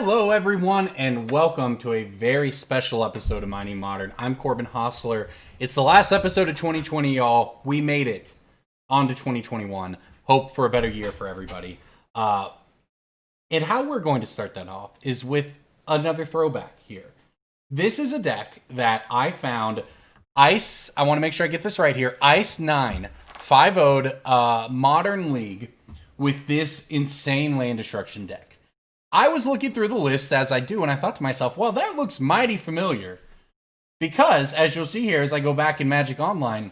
Hello everyone and welcome to a very special episode of Mining Modern. I'm Corbin Hosler. It's the last episode of 2020, y'all. We made it on to 2021. Hope for a better year for everybody. And how we're going to start that off is with another throwback here. This is a deck that I found. Ice, I want to make sure I get this right here. Ice 9, 5-0'd Modern League with this insane land destruction deck. I was looking through the list as I do, and I thought to myself, well, that looks mighty familiar. Because, as you'll see here, as I go back in Magic Online,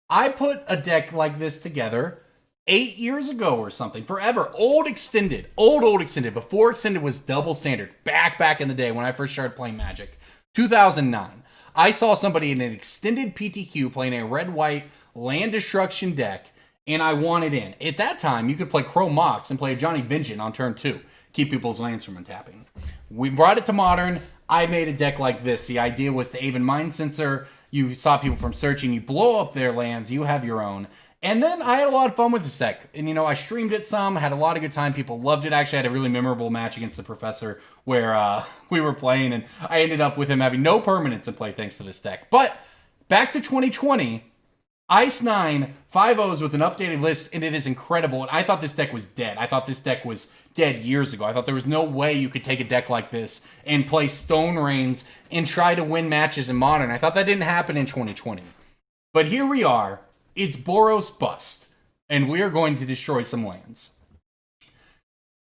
I put a deck like this together 8 years ago or something. Forever. Old Extended. Old Extended. Before Extended was double standard. Back in the day when I first started playing Magic. 2009. I saw somebody in an Extended PTQ playing a red-white land destruction deck, and I wanted in. At that time, you could play Chrome Mox and play Johnny Vengeance on turn 2. Keep people's lands from untapping. We brought it to Modern. I made a deck like this. The idea was to Aven Mindcensor. You saw people from searching. You blow up their lands. You have your own. And then I had a lot of fun with this deck. And, you know, I streamed it some. Had a lot of good time. People loved it. Actually, I had a really memorable match against the Professor where we were playing. And I ended up with him having no permanents in play thanks to this deck. But back to 2020. Ice 9, 5-0s with an updated list, and it is incredible. And I thought this deck was dead. I thought this deck was dead years ago. I thought there was no way you could take a deck like this and play Stone Rains and try to win matches in Modern. I thought that didn't happen in 2020. But here we are. It's Boros Bust, and we are going to destroy some lands.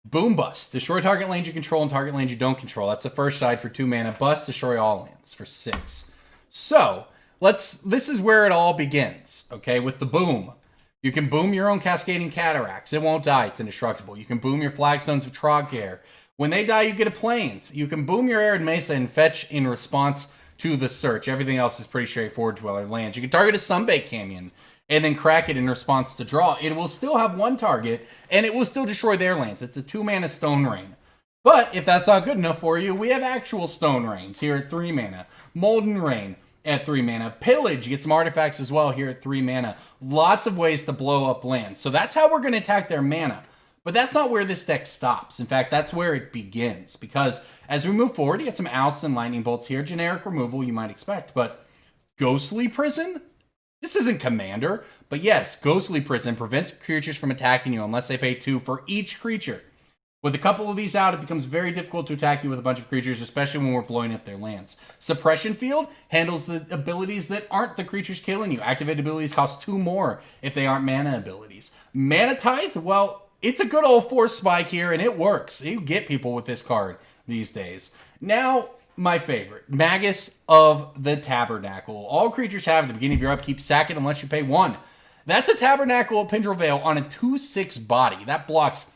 Boom Bust. Destroy target lands you control and target lands you don't control. That's the first side for 2 mana. Bust, destroy all lands for 6. So this is where it all begins, okay, with the boom. You can boom your own Cascading Cataracts. It won't die. It's indestructible. You can boom your Flagstones of Trokair. When they die, you get a Plains. You can boom your Arid Mesa and fetch in response to the search. Everything else is pretty straightforward to other lands. You can target a Sunbaked Canyon and then crack it in response to draw. It will still have one target, and it will still destroy their lands. It's a 2-mana Stone Rain. But if that's not good enough for you, we have actual Stone Rains here at 3 mana. Molten Rain at 3 mana. Pillage, get some artifacts as well here at 3 mana. Lots of ways to blow up lands. So that's how we're going to attack their mana. But that's not where this deck stops. In fact, that's where it begins. Because as we move forward, you get some Oust and Lightning Bolts here. Generic removal you might expect. But Ghostly Prison? This isn't Commander. But yes, Ghostly Prison prevents creatures from attacking you unless they pay 2 for each creature. With a couple of these out, it becomes very difficult to attack you with a bunch of creatures, especially when we're blowing up their lands. Suppression Field handles the abilities that aren't the creatures killing you. Activated abilities cost 2 more if they aren't mana abilities. Mana Tithe, well, it's a good old force spike here, and it works. You get people with this card these days. Now, my favorite, Magus of the Tabernacle. All creatures have at the beginning of your upkeep, sack it unless you pay 1. That's a Tabernacle of Pendrell Vale on a 2/6 body. That blocks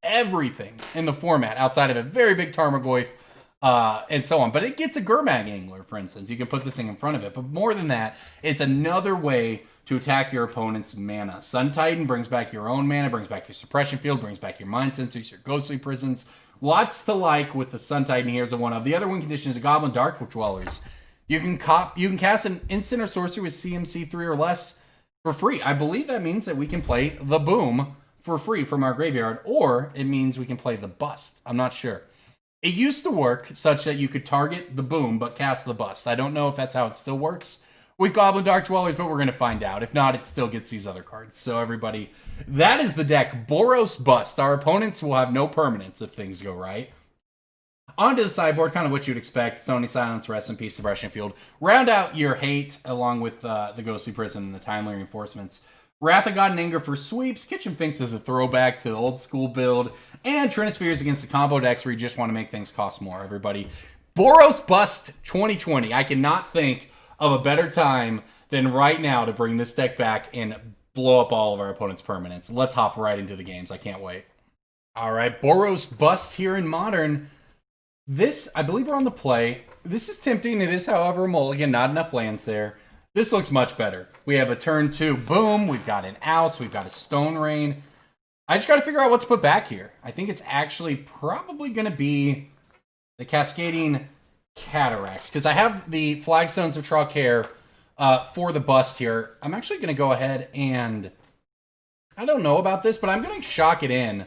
everything in the format outside of a very big Tarmogoyf and so on. But it gets a Gurmag Angler, for instance. You can put this thing in front of it. But more than that, it's another way to attack your opponent's mana. Sun Titan brings back your own mana, brings back your Suppression Field, brings back your Mind Sensors, your Ghostly Prisons. Lots to like with the Sun Titan here as a one of. The other win condition is a Goblin Dark-Dwellers. You can cast an instant or sorcery with CMC 3 or less for free. I believe that means that we can play the Boom for free from our graveyard, or it means we can play the Bust. I'm not sure. It used to work such that you could target the Boom, but cast the Bust. I don't know if that's how it still works with Goblin Dark-Dwellers, but we're going to find out. If not, it still gets these other cards. So everybody, that is the deck, Boros Bust. Our opponents will have no permanents if things go right. Onto the sideboard, kind of what you'd expect. Stony Silence, Rest in Peace, Suppression Field. Round out your hate, along with the Ghostly Prison and the Timely Reinforcements. Wrath of God and Anger for sweeps. Kitchen Finks is a throwback to the old school build. And Trinispheres against the combo decks where you just want to make things cost more, everybody. Boros Bust 2020. I cannot think of a better time than right now to bring this deck back and blow up all of our opponent's permanents. Let's hop right into the games. I can't wait. All right, Boros Bust here in Modern. This, I believe we're on the play. This is tempting. It is, however, a mulligan. Not enough lands there. This looks much better. We have a turn 2 boom. We've got an Oust. We've got a Stone Rain. I just got to figure out what to put back here. I think it's actually probably going to be the Cascading Cataracts, because I have the Flagstones of Trokair for the Bust here. I'm actually going to go ahead and, I don't know about this, but I'm going to shock it in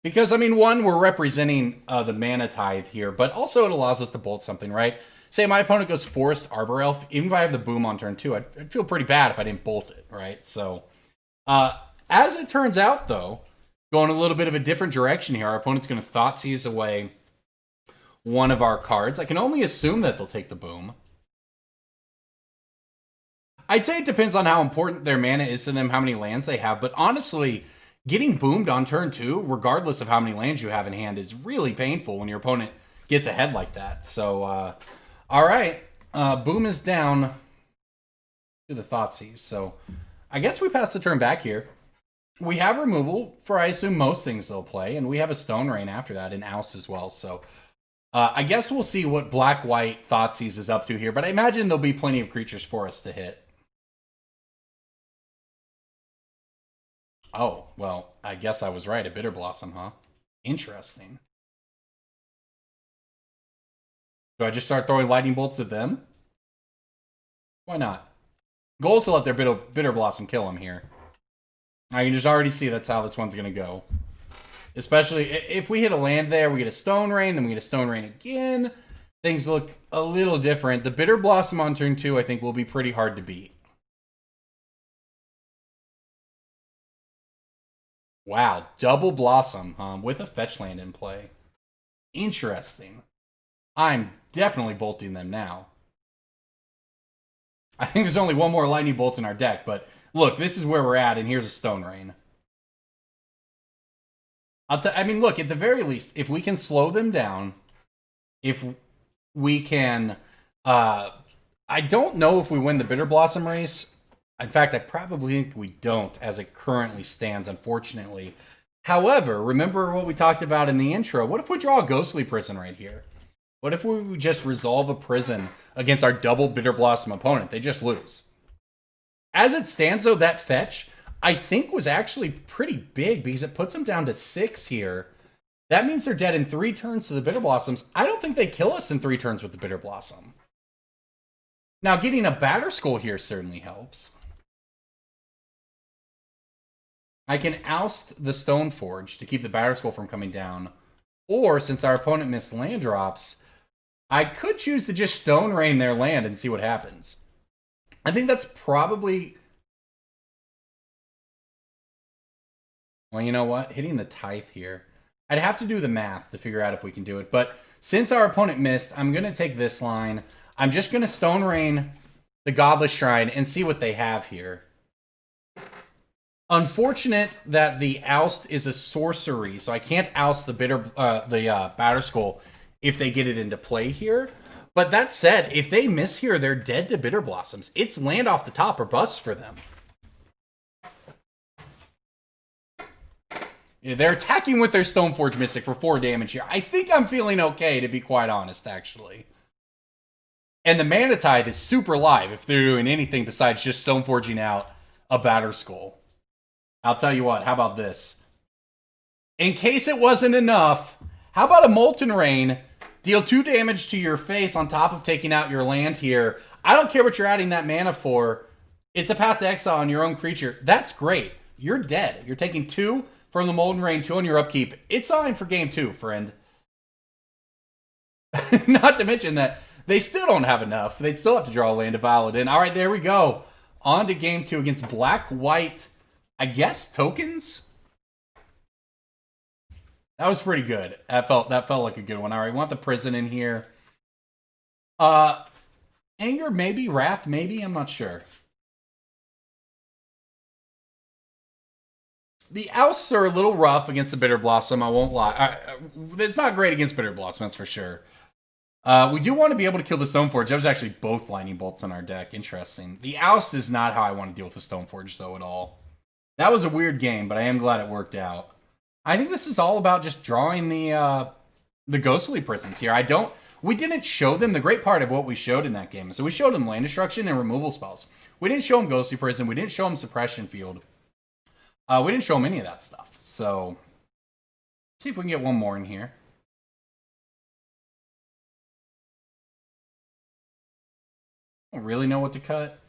Because, I mean, one, we're representing the Mana Tithe here, but also it allows us to bolt something, right? Say my opponent goes Forest Arbor Elf, even if I have the boom on turn 2, I'd feel pretty bad if I didn't bolt it, right? So, as it turns out, though, going a little bit of a different direction here, our opponent's going to Thoughtseize away one of our cards. I can only assume that they'll take the boom. I'd say it depends on how important their mana is to them, how many lands they have, but honestly, getting boomed on turn 2, regardless of how many lands you have in hand, is really painful when your opponent gets ahead like that. So, alright, boom is down to the Thoughtseize. So, I guess we pass the turn back here. We have removal for, I assume, most things they'll play, and we have a Stone Rain after that, and Oust as well. So, I guess we'll see what Black-White Thoughtseize is up to here, but I imagine there'll be plenty of creatures for us to hit. Oh, well, I guess I was right. A Bitter Blossom, huh? Interesting. Do I just start throwing lightning bolts at them? Why not? Goal is to let their Bitter Blossom kill him here. I can just already see that's how this one's going to go. Especially if we hit a land there, we get a Stone Rain, then we get a Stone Rain again. Things look a little different. The Bitter Blossom on turn 2, I think, will be pretty hard to beat. Wow, double Blossom with a fetch land in play. Interesting. I'm definitely bolting them now. I think there's only one more Lightning Bolt in our deck, but look, this is where we're at, and here's a Stone Rain. I mean, look, at the very least, if we can slow them down, if we can... I don't know if we win the Bitter Blossom race. In fact, I probably think we don't, as it currently stands, unfortunately. However, remember what we talked about in the intro. What if we draw a Ghostly Prison right here? What if we just resolve a prison against our double Bitter Blossom opponent? They just lose. As it stands, though, that fetch, I think, was actually pretty big because it puts them down to 6 here. That means they're dead in 3 turns to the Bitter Blossoms. I don't think they kill us in 3 turns with the Bitter Blossom. Now, getting a Batterskull here certainly helps. I can oust the Stoneforge to keep the Batterskull from coming down. Or, since our opponent missed land drops, I could choose to just Stone Rain their land and see what happens. I think that's probably... Well, you know what? Hitting the Tithe here. I'd have to do the math to figure out if we can do it. But since our opponent missed, I'm going to take this line. I'm just going to Stone Rain the Godless Shrine and see what they have here. Unfortunate that the Oust is a sorcery, so I can't oust the Batterskull if they get it into play here. But that said, if they miss here, they're dead to Bitter Blossoms. It's land off the top or bust for them. Yeah, they're attacking with their Stoneforge Mystic for 4 damage here. I think I'm feeling okay, to be quite honest, actually. And the Mana Tithe is super live if they're doing anything besides just Stoneforging out a Batterskull. I'll tell you what, how about this? In case it wasn't enough, how about a Molten Rain? Deal 2 damage to your face on top of taking out your land here. I don't care what you're adding that mana for. It's a Path to Exile on your own creature. That's great. You're dead. You're taking 2 from the Molten Rain, 2 on your upkeep. It's on for game 2, friend. Not to mention that they still don't have enough. They'd still have to draw a land to Validin. All right, there we go. On to game 2 against Black-White... I guess tokens? That was pretty good. That felt like a good one. All right, we want the prison in here. Anger, maybe. Wrath, maybe. I'm not sure. The Ousts are a little rough against the Bitter Blossom, I won't lie. It's not great against Bitter Blossom, that's for sure. We do want to be able to kill the Stoneforge. That was actually both Lightning Bolts on our deck. Interesting. The Oust is not how I want to deal with the Stoneforge, though, at all. That was a weird game, but I am glad it worked out. I think this is all about just drawing the Ghostly Prisons here. We didn't show them the great part of what we showed in that game. So we showed them land destruction and removal spells. We didn't show them Ghostly Prison. We didn't show them Suppression Field. We didn't show them any of that stuff. So, let's see if we can get one more in here. I don't really know what to cut.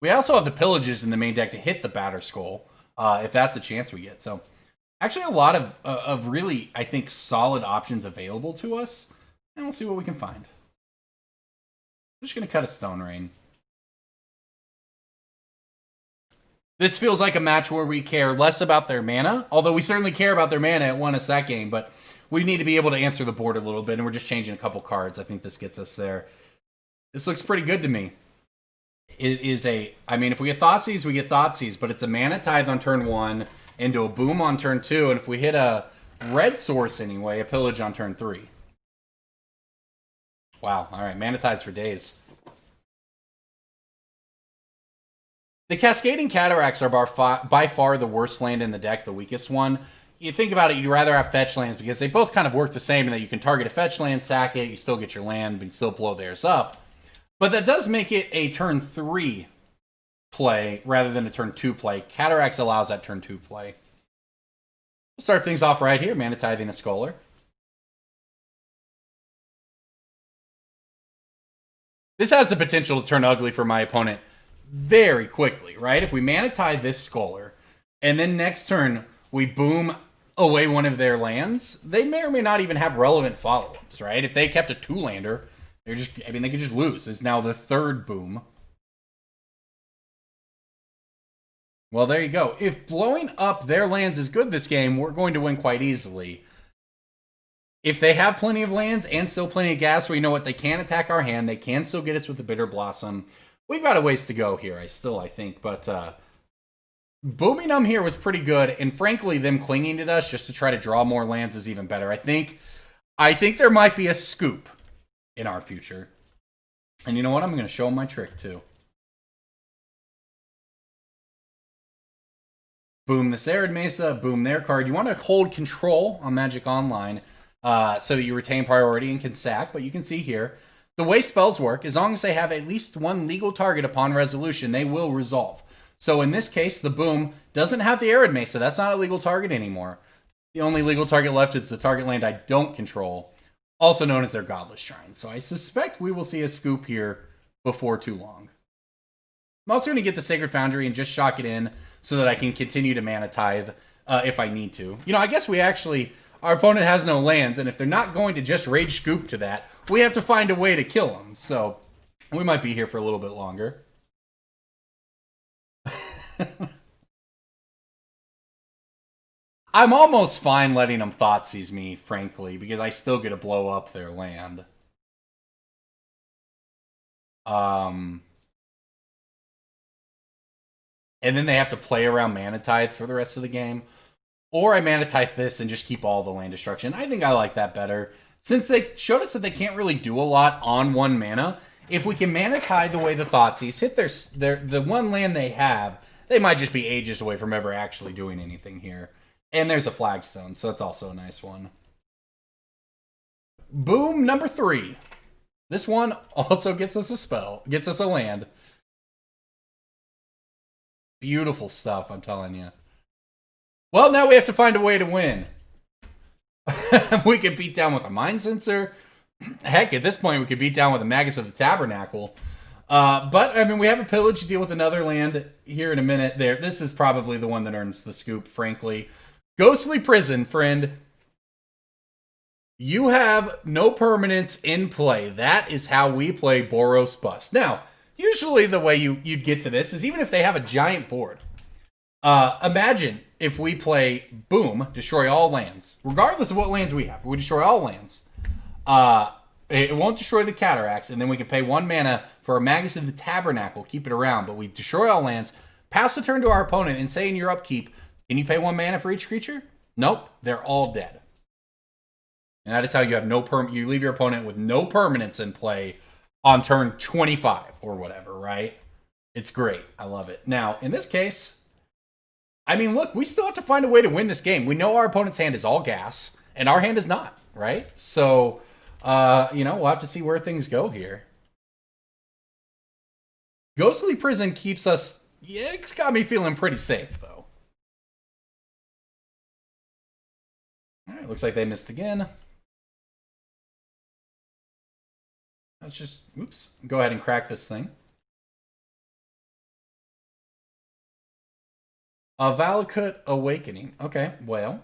We also have the Pillages in the main deck to hit the Batterskull. if that's a chance we get. So actually a lot of really, I think, solid options available to us. And we'll see what we can find. I'm just going to cut a Stone Rain. This feels like a match where we care less about their mana, although we certainly care about their mana at 1 a sec game, but we need to be able to answer the board a little bit, and we're just changing a couple cards. I think this gets us there. This looks pretty good to me. It is a, I mean, if we get Thoughtseize, we get Thoughtseize, but it's a Mana Tithe on turn 1, into a Boom on turn 2, and if we hit a red source anyway, a Pillage on turn 3. Wow, alright, Mana Tides for days. The Cascading Cataracts are by far the worst land in the deck, the weakest one. You think about it, you'd rather have fetch lands because they both kind of work the same in that you can target a fetch land, sack it, you still get your land, but you still blow theirs up. But that does make it a turn 3 play rather than a turn 2 play. Cataracts allows that turn 2 play. We'll start things off right here, Mana Tithing a Scholar. This has the potential to turn ugly for my opponent very quickly, right? If we Mana Tithe this Scholar, and then next turn we boom away one of their lands, they may or may not even have relevant follow-ups, right? If they kept a 2-lander, they're just, I mean, they could just lose. It's now the 3rd boom. Well, there you go. If blowing up their lands is good this game, we're going to win quite easily. If they have plenty of lands and still plenty of gas, we know what, they can attack our hand. They can still get us with the Bitter Blossom. We've got a ways to go here, I think. But booming them here was pretty good. And frankly, them clinging to us just to try to draw more lands is even better. I think there might be a scoop in our future. And you know what? I'm going to show them my trick, too. Boom this Arid Mesa, boom their card. You want to hold control on Magic Online so that you retain priority and can sack. But you can see here, the way spells work, as long as they have at least one legal target upon resolution, they will resolve. So in this case, the boom doesn't have the Arid Mesa. That's not a legal target anymore. The only legal target left is the target land I don't control, also known as their Godless Shrine. So I suspect we will see a scoop here before too long. I'm also going to get the Sacred Foundry and just shock it in so that I can continue to Mana Tithe if I need to. You know, I guess our opponent has no lands, and if they're not going to just Rage Scoop to that, we have to find a way to kill them. So we might be here for a little bit longer. I'm almost fine letting them Thoughtseize me, frankly, because I still get to blow up their land. And then they have to play around Mana Tithe for the rest of the game. Or I Mana Tithe this and just keep all the land destruction. I think I like that better. Since they showed us that they can't really do a lot on 1 mana, if we can Mana Tithe the way the Thoughtseize hit the one land they have, they might just be ages away from ever actually doing anything here. And there's a Flagstone, so that's also a nice one. Boom, number 3. This one also gets us a spell, gets us a land. Beautiful stuff, I'm telling you. Well, now we have to find a way to win. We could beat down with a Mindcensor. Heck, at this point, we could beat down with a Magus of the Tabernacle. But, I mean, we have a Pillage to deal with another land here in a minute. This is probably the one that earns the scoop, frankly. Ghostly Prison, friend. You have no permanents in play. That is how we play Boros Bust. Now, usually the way you'd get to this is even if they have a giant board. Imagine if we play Boom, destroy all lands. Regardless of what lands we have. We destroy all lands. It won't destroy the Cataracts, and then we can pay 1 mana for a Magus of the Tabernacle, keep it around, but we destroy all lands, pass the turn to our opponent, and say in your upkeep, can you pay 1 mana for each creature? Nope, they're all dead. And that is how you have you leave your opponent with no permanents in play on turn 25 or whatever, right? It's great. I love it. Now, in this case, I mean, look, we still have to find a way to win this game. We know our opponent's hand is all gas, and our hand is not, right? So, you know, we'll have to see where things go here. Ghostly Prison keeps us... Yeah, it's got me feeling pretty safe, though. Alright, looks like they missed again. Let's just... Oops. Go ahead and crack this thing. Valakut Awakening. Okay, well.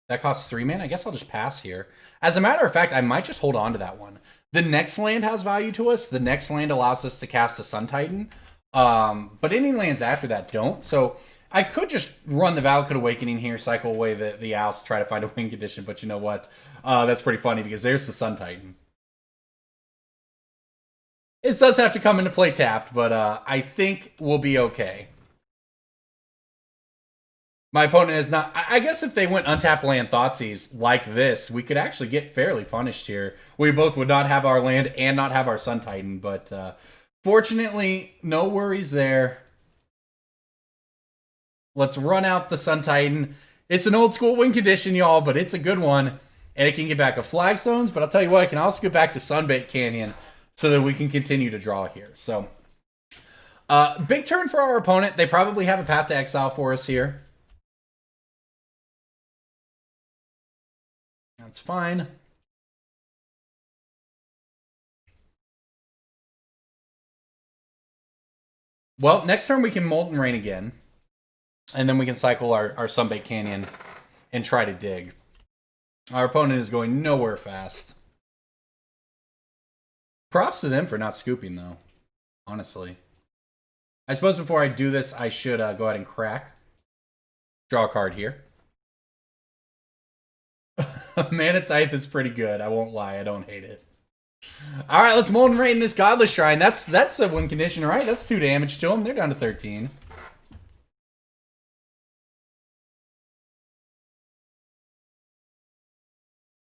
That costs 3 mana. I guess I'll just pass here. As a matter of fact, I might just hold on to that one. The next land has value to us. The next land allows us to cast a Sun Titan. But any lands after that don't. So I could just run the Valakut Awakening here, cycle away the Oust, try to find a win condition. But you know what? That's pretty funny because there's the Sun Titan. It does have to come into play tapped, but I think we'll be okay. My opponent is not... I guess if they went untapped land Thoughtseize like this, we could actually get fairly punished here. We both would not have our land and not have our Sun Titan, but fortunately, no worries there. Let's run out the Sun Titan. It's an old school win condition, y'all, but it's a good one. And it can get back a Flagstones, but I'll tell you what, it can also get back to Sunbaked Canyon so that we can continue to draw here. So, big turn for our opponent. They probably have a Path to Exile for us here. That's fine. Well, next turn we can Molten Rain again. And then we can cycle our Sunbaked Canyon and try to dig. Our opponent is going nowhere fast. Props to them for not scooping, though. Honestly. I suppose before I do this, I should go ahead and crack. Draw a card here. Mana Tithe is pretty good. I won't lie. I don't hate it. All right, let's Molten Rain this Godless Shrine. That's a win condition, right? That's 2 damage to them. They're down to 13.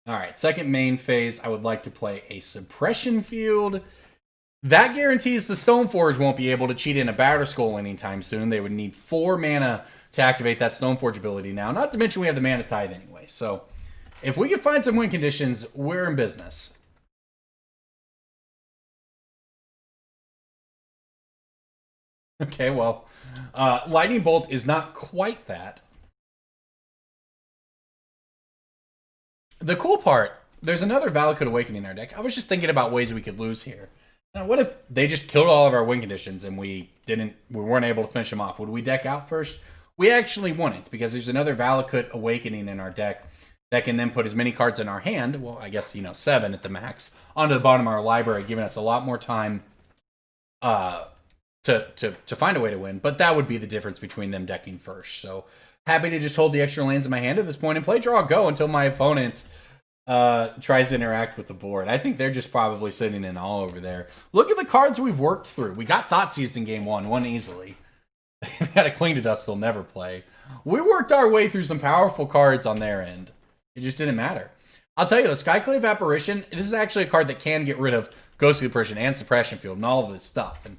All right, second main phase. I would like to play a Suppression Field. That guarantees the Stoneforge won't be able to cheat in a Batterskull anytime soon. They would need 4 mana to activate that Stoneforge ability now. Not to mention we have the Mana Tithe anyway, so... if we can find some win conditions, we're in business. Okay, well, Lightning Bolt is not quite that. The cool part, there's another Valakut Awakening in our deck. I was just thinking about ways we could lose here. Now, what if they just killed all of our win conditions and we weren't able to finish them off? Would we deck out first? We actually wouldn't, because there's another Valakut Awakening in our deck that can then put as many cards in our hand, well, I guess, 7 at the max, onto the bottom of our library, giving us a lot more time to find a way to win. But that would be the difference between them decking first. So happy to just hold the extra lands in my hand at this point and play draw go until my opponent tries to interact with the board. I think they're just probably sitting in all over there. Look at the cards we've worked through. We got Thoughtseize in game 1, won easily. They got a Cling to Dust they'll never play. We worked our way through some powerful cards on their end. It just didn't matter. I'll tell you, the Skyclave Apparition, this is actually a card that can get rid of Ghostly Apparition and Suppression Field and all of this stuff. And,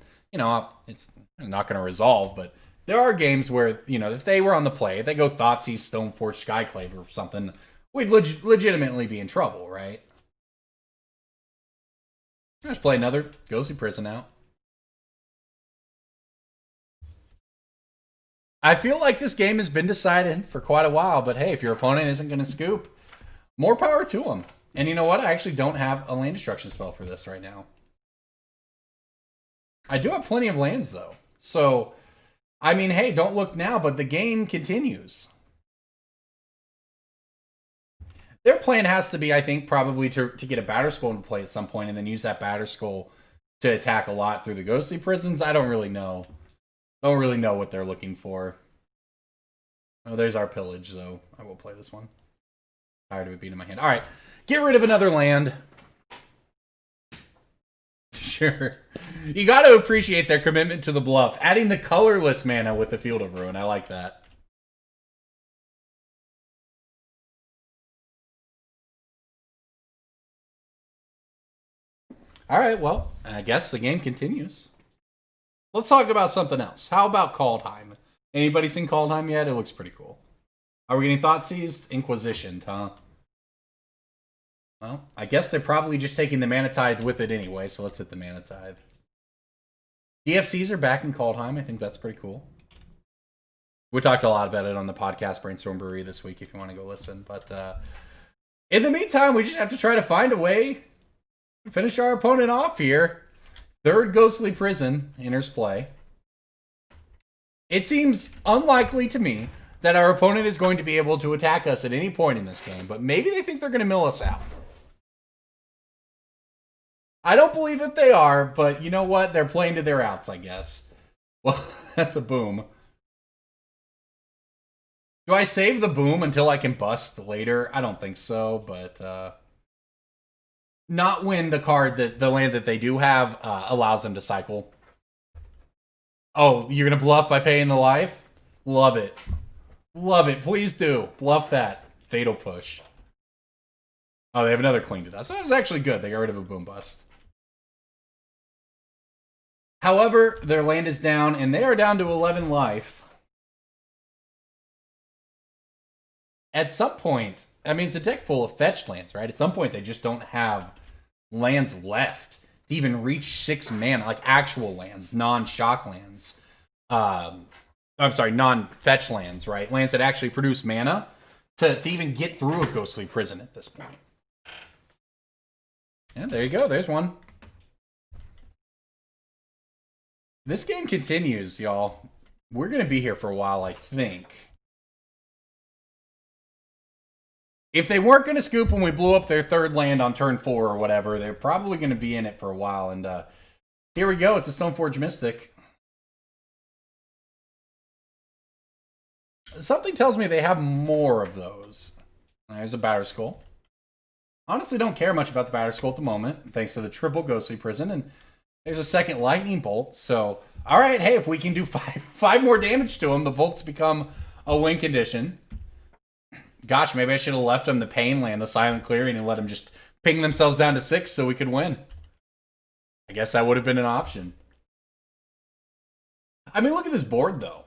it's not going to resolve, but there are games where, if they were on the play, if they go Thoughtseize, Stoneforge, Skyclave or something, we'd legitimately be in trouble, right? Let's play another Ghostly Prison out. I feel like this game has been decided for quite a while, but hey, if your opponent isn't going to scoop, more power to them. And you know what? I actually don't have a land destruction spell for this right now. I do have plenty of lands, though. So, I mean, hey, don't look now, but the game continues. Their plan has to be, I think, probably to get a Batterskull into play at some point and then use that Batterskull to attack a lot through the Ghostly Prisons. I don't really know. Don't really know what they're looking for. Oh, there's our Pillage, though. I will play this one. Tired of it being in my hand. All right. Get rid of another land. Sure. You got to appreciate their commitment to the bluff. Adding the colorless mana with the Field of Ruin. I like that. All right, well, I guess the game continues. Let's talk about something else. How about Kaldheim? Anybody seen Kaldheim yet? It looks pretty cool. Are we getting Thoughtseize? Inquisition, huh? Well, I guess they're probably just taking the Mana Tithe with it anyway, so let's hit the Mana Tithe. DFCs are back in Kaldheim. I think that's pretty cool. We talked a lot about it on the podcast Brainstorm Brewery this week if you want to go listen. But in the meantime, we just have to try to find a way to finish our opponent off here. Third Ghostly Prison enters play. It seems unlikely to me that our opponent is going to be able to attack us at any point in this game, but maybe they think they're going to mill us out. I don't believe that they are, but you know what? They're playing to their outs, I guess. Well, that's a boom. Do I save the boom until I can bust later? I don't think so, but not when the card, the land that they do have, allows them to cycle. Oh, you're going to bluff by paying the life? Love it. Love it. Please do. Bluff that. Fatal Push. Oh, they have another Cling to Dust. So that was actually good. They got rid of a boom bust. However, their land is down, and they are down to 11 life. At some point, I mean, it's a deck full of fetched lands, right? At some point, they just don't have lands left to even reach 6 mana, like actual lands, non-shock lands. I'm sorry, non-fetch lands, right? Lands that actually produce mana to even get through a Ghostly Prison at this point. Yeah, there you go. There's one. This game continues, y'all. We're going to be here for a while, I think. If they weren't going to scoop when we blew up their third land on turn 4 or whatever, they're probably going to be in it for a while. And here we go. It's a Stoneforge Mystic. Something tells me they have more of those. There's a Batterskull. Honestly, don't care much about the Batterskull at the moment, thanks to the triple Ghostly Prison. And there's a second Lightning Bolt. So, all right, hey, if we can do five more damage to him, the bolts become a win condition. Gosh, maybe I should have left them the Pain Land, the Silent Clearing, and let them just ping themselves down to 6 so we could win. I guess that would have been an option. I mean, look at this board, though.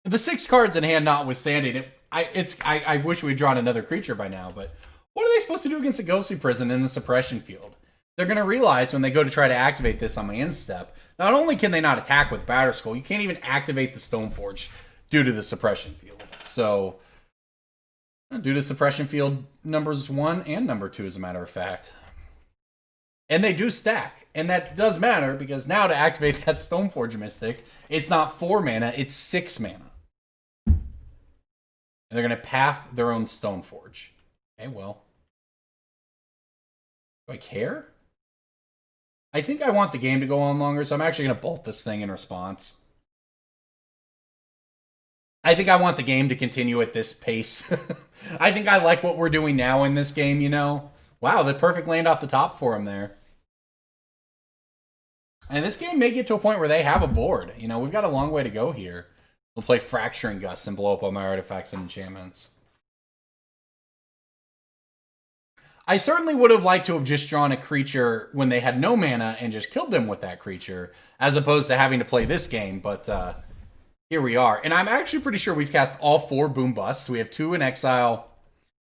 The 6 cards in hand notwithstanding, I wish we'd drawn another creature by now, but what are they supposed to do against a Ghostly Prison in the Suppression Field? They're going to realize when they go to try to activate this on my end step, not only can they not attack with Batterskull, you can't even activate the Stoneforge due to the Suppression Field. So, due to Suppression Field numbers 1 and number 2, as a matter of fact. And they do stack. And that does matter, because now to activate that Stoneforge Mystic, it's not 4 mana, it's 6 mana. And they're going to path their own Stoneforge. Okay, well. Do I care? I think I want the game to go on longer, so I'm actually going to bolt this thing in response. I think I want the game to continue at this pace. I think I like what we're doing now in this game, you know? Wow, the perfect land off the top for him there. And this game may get to a point where they have a board. You know, we've got a long way to go here. We'll play Fracturing Gust and blow up all my artifacts and enchantments. I certainly would have liked to have just drawn a creature when they had no mana and just killed them with that creature, as opposed to having to play this game, but here we are. And I'm actually pretty sure we've cast all 4 boom busts. We have 2 in exile,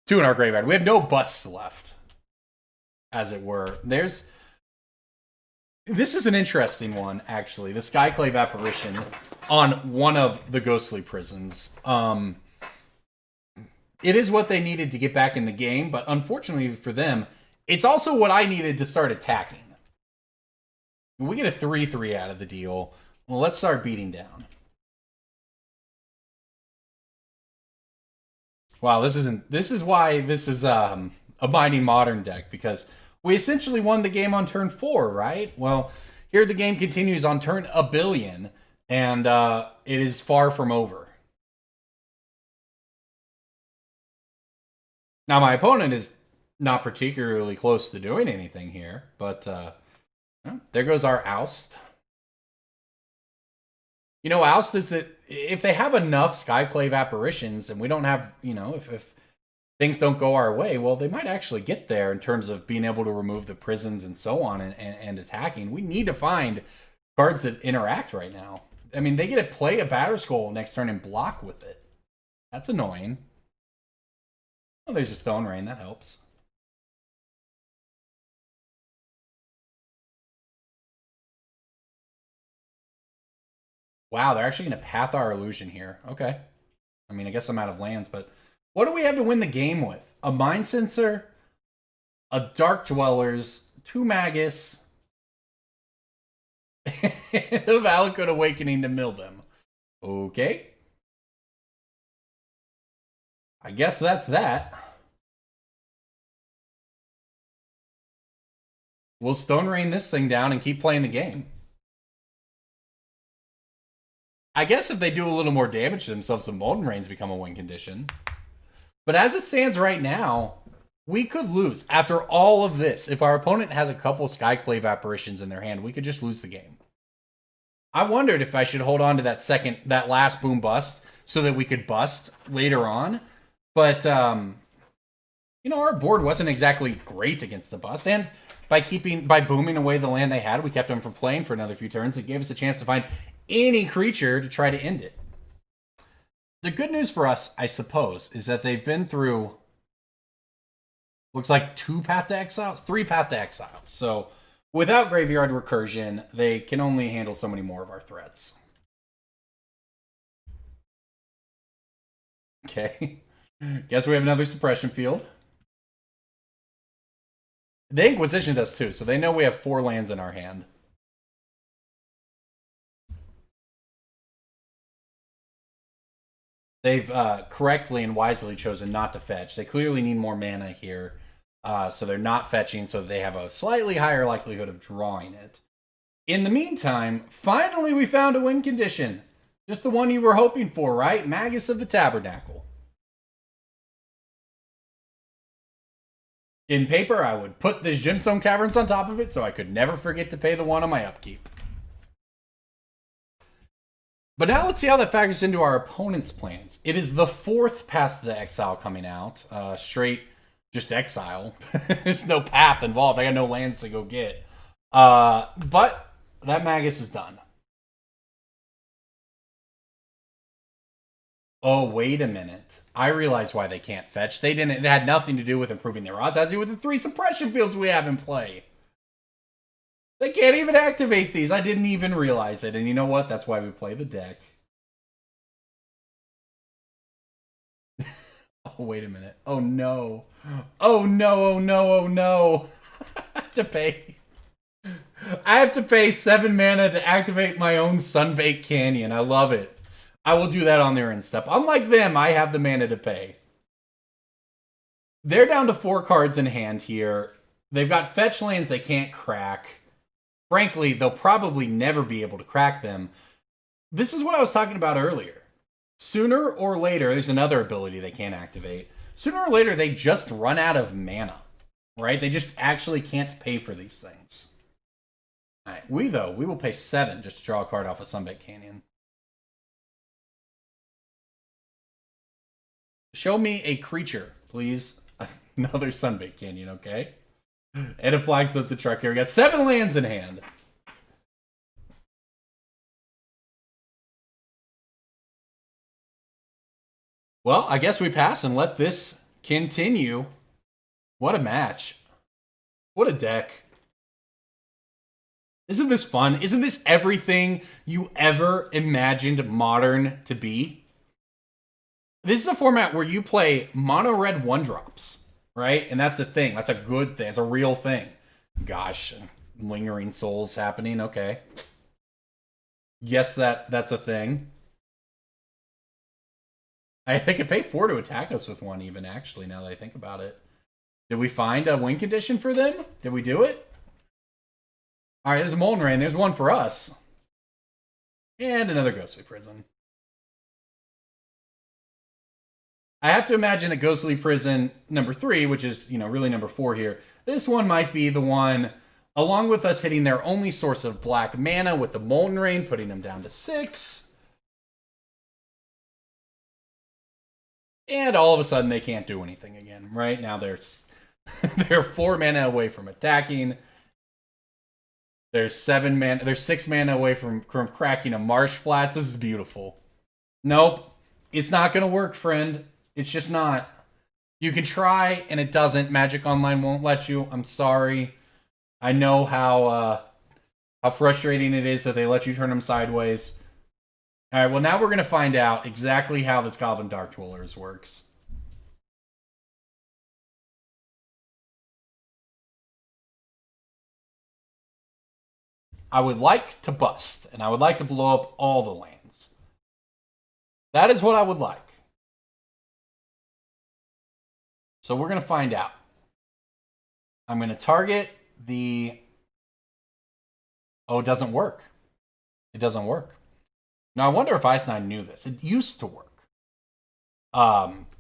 2 in our graveyard. We have no busts left, as it were. This is an interesting one, actually. The Skyclave Apparition on one of the Ghostly Prisons. It is what they needed to get back in the game, but unfortunately for them, it's also what I needed to start attacking. We get a 3/3 out of the deal. Well, let's start beating down. Wow, this is why this is a Mighty Modern deck, because we essentially won the game on turn 4, right? Well, here the game continues on turn 1 billion, and it is far from over. Now, my opponent is not particularly close to doing anything here, but there goes our Oust. You know, Oust is if they have enough Skyclave Apparitions, and we don't have, you know, if things don't go our way, well, they might actually get there in terms of being able to remove the prisons and so on and attacking. We need to find cards that interact right now. I mean, they get to play a Batterskull next turn and block with it. That's annoying. Oh, there's a Stone Rain. That helps. Wow, they're actually going to path our illusion here. Okay. I mean, I guess I'm out of lands, but what do we have to win the game with? A Mindcensor, a Dark-Dwellers, 2 Magus, and a Valakut Awakening to mill them. Okay. I guess that's that. We'll Stone Rain this thing down and keep playing the game. I guess if they do a little more damage to themselves, the Molten Rains become a win condition. But as it stands right now, we could lose. After all of this, if our opponent has a couple Skyclave apparitions in their hand, we could just lose the game. I wondered if I should hold on to that last boom bust so that we could bust later on. But, our board wasn't exactly great against the bust. And by booming away the land they had, we kept them from playing for another few turns. It gave us a chance to find any creature to try to end it. The good news for us, I suppose, is that they've been through, looks like 2 Path to Exile, 3 Path to Exile. So without Graveyard Recursion, they can only handle so many more of our threats. Okay. Guess we have another Suppression Field. The Inquisition does too, so they know we have 4 lands in our hand. They've correctly and wisely chosen not to fetch. They clearly need more mana here, so they're not fetching, so they have a slightly higher likelihood of drawing it. In the meantime, finally we found a win condition. Just the one you were hoping for, right? Magus of the Tabernacle. In paper, I would put this Gemstone Caverns on top of it so I could never forget to pay the one on my upkeep. But now let's see how that factors into our opponent's plans. It is the 4th Path to Exile coming out. Straight, just exile. There's no path involved. I got no lands to go get. But that Magus is done. Oh, wait a minute. I realize why they can't fetch. It had nothing to do with improving their odds. It had to do with the 3 Suppression Fields we have in play. They can't even activate these. I didn't even realize it. And you know what? That's why we play the deck. Oh, wait a minute. Oh, no. Oh, no, oh, no, oh, no. I have to pay. I have to pay 7 mana to activate my own Sunbaked Canyon. I love it. I will do that on their end step. Unlike them, I have the mana to pay. They're down to 4 cards in hand here. They've got fetch lands they can't crack. Frankly, they'll probably never be able to crack them. This is what I was talking about earlier. Sooner or later, there's another ability they can't activate. Sooner or later, they just run out of mana. Right? They just actually can't pay for these things. Alright, we will pay 7 just to draw a card off of Sunbaked Canyon. Show me a creature, please. Another Sunbaked Canyon, okay? And a Flagstones of Trokair. We got 7 lands in hand. Well, I guess we pass and let this continue. What a match. What a deck. Isn't this fun? Isn't this everything you ever imagined Modern to be? This is a format where you play mono red 1-drops. Right? And that's a thing. That's a good thing. It's a real thing. Gosh, lingering souls happening. Okay. Yes, that's a thing. I think I pay 4 to attack us with 1 even, actually, now that I think about it. Did we find a win condition for them? Did we do it? Alright, there's a Molten Rain. There's 1 for us. And another Ghostly Prison. I have to imagine that Ghostly Prison number 3, which is, really number 4 here, this one might be the one, along with us hitting their only source of black mana with the Molten Rain, putting them down to 6. And all of a sudden they can't do anything again. Right now they're 4 mana away from attacking. There's 6 mana away from cracking a Marsh Flats. This is beautiful. Nope. It's not going to work, friend. It's just not. You can try, and it doesn't. Magic Online won't let you. I'm sorry. I know how frustrating it is that they let you turn them sideways. All right, well, now we're going to find out exactly how this Goblin Dark-Dwellers works. I would like to bust, and I would like to blow up all the lands. That is what I would like. So we're going to find out. I'm going to target the... Oh, it doesn't work. It doesn't work. Now, I wonder if Ice9 knew this. It used to work.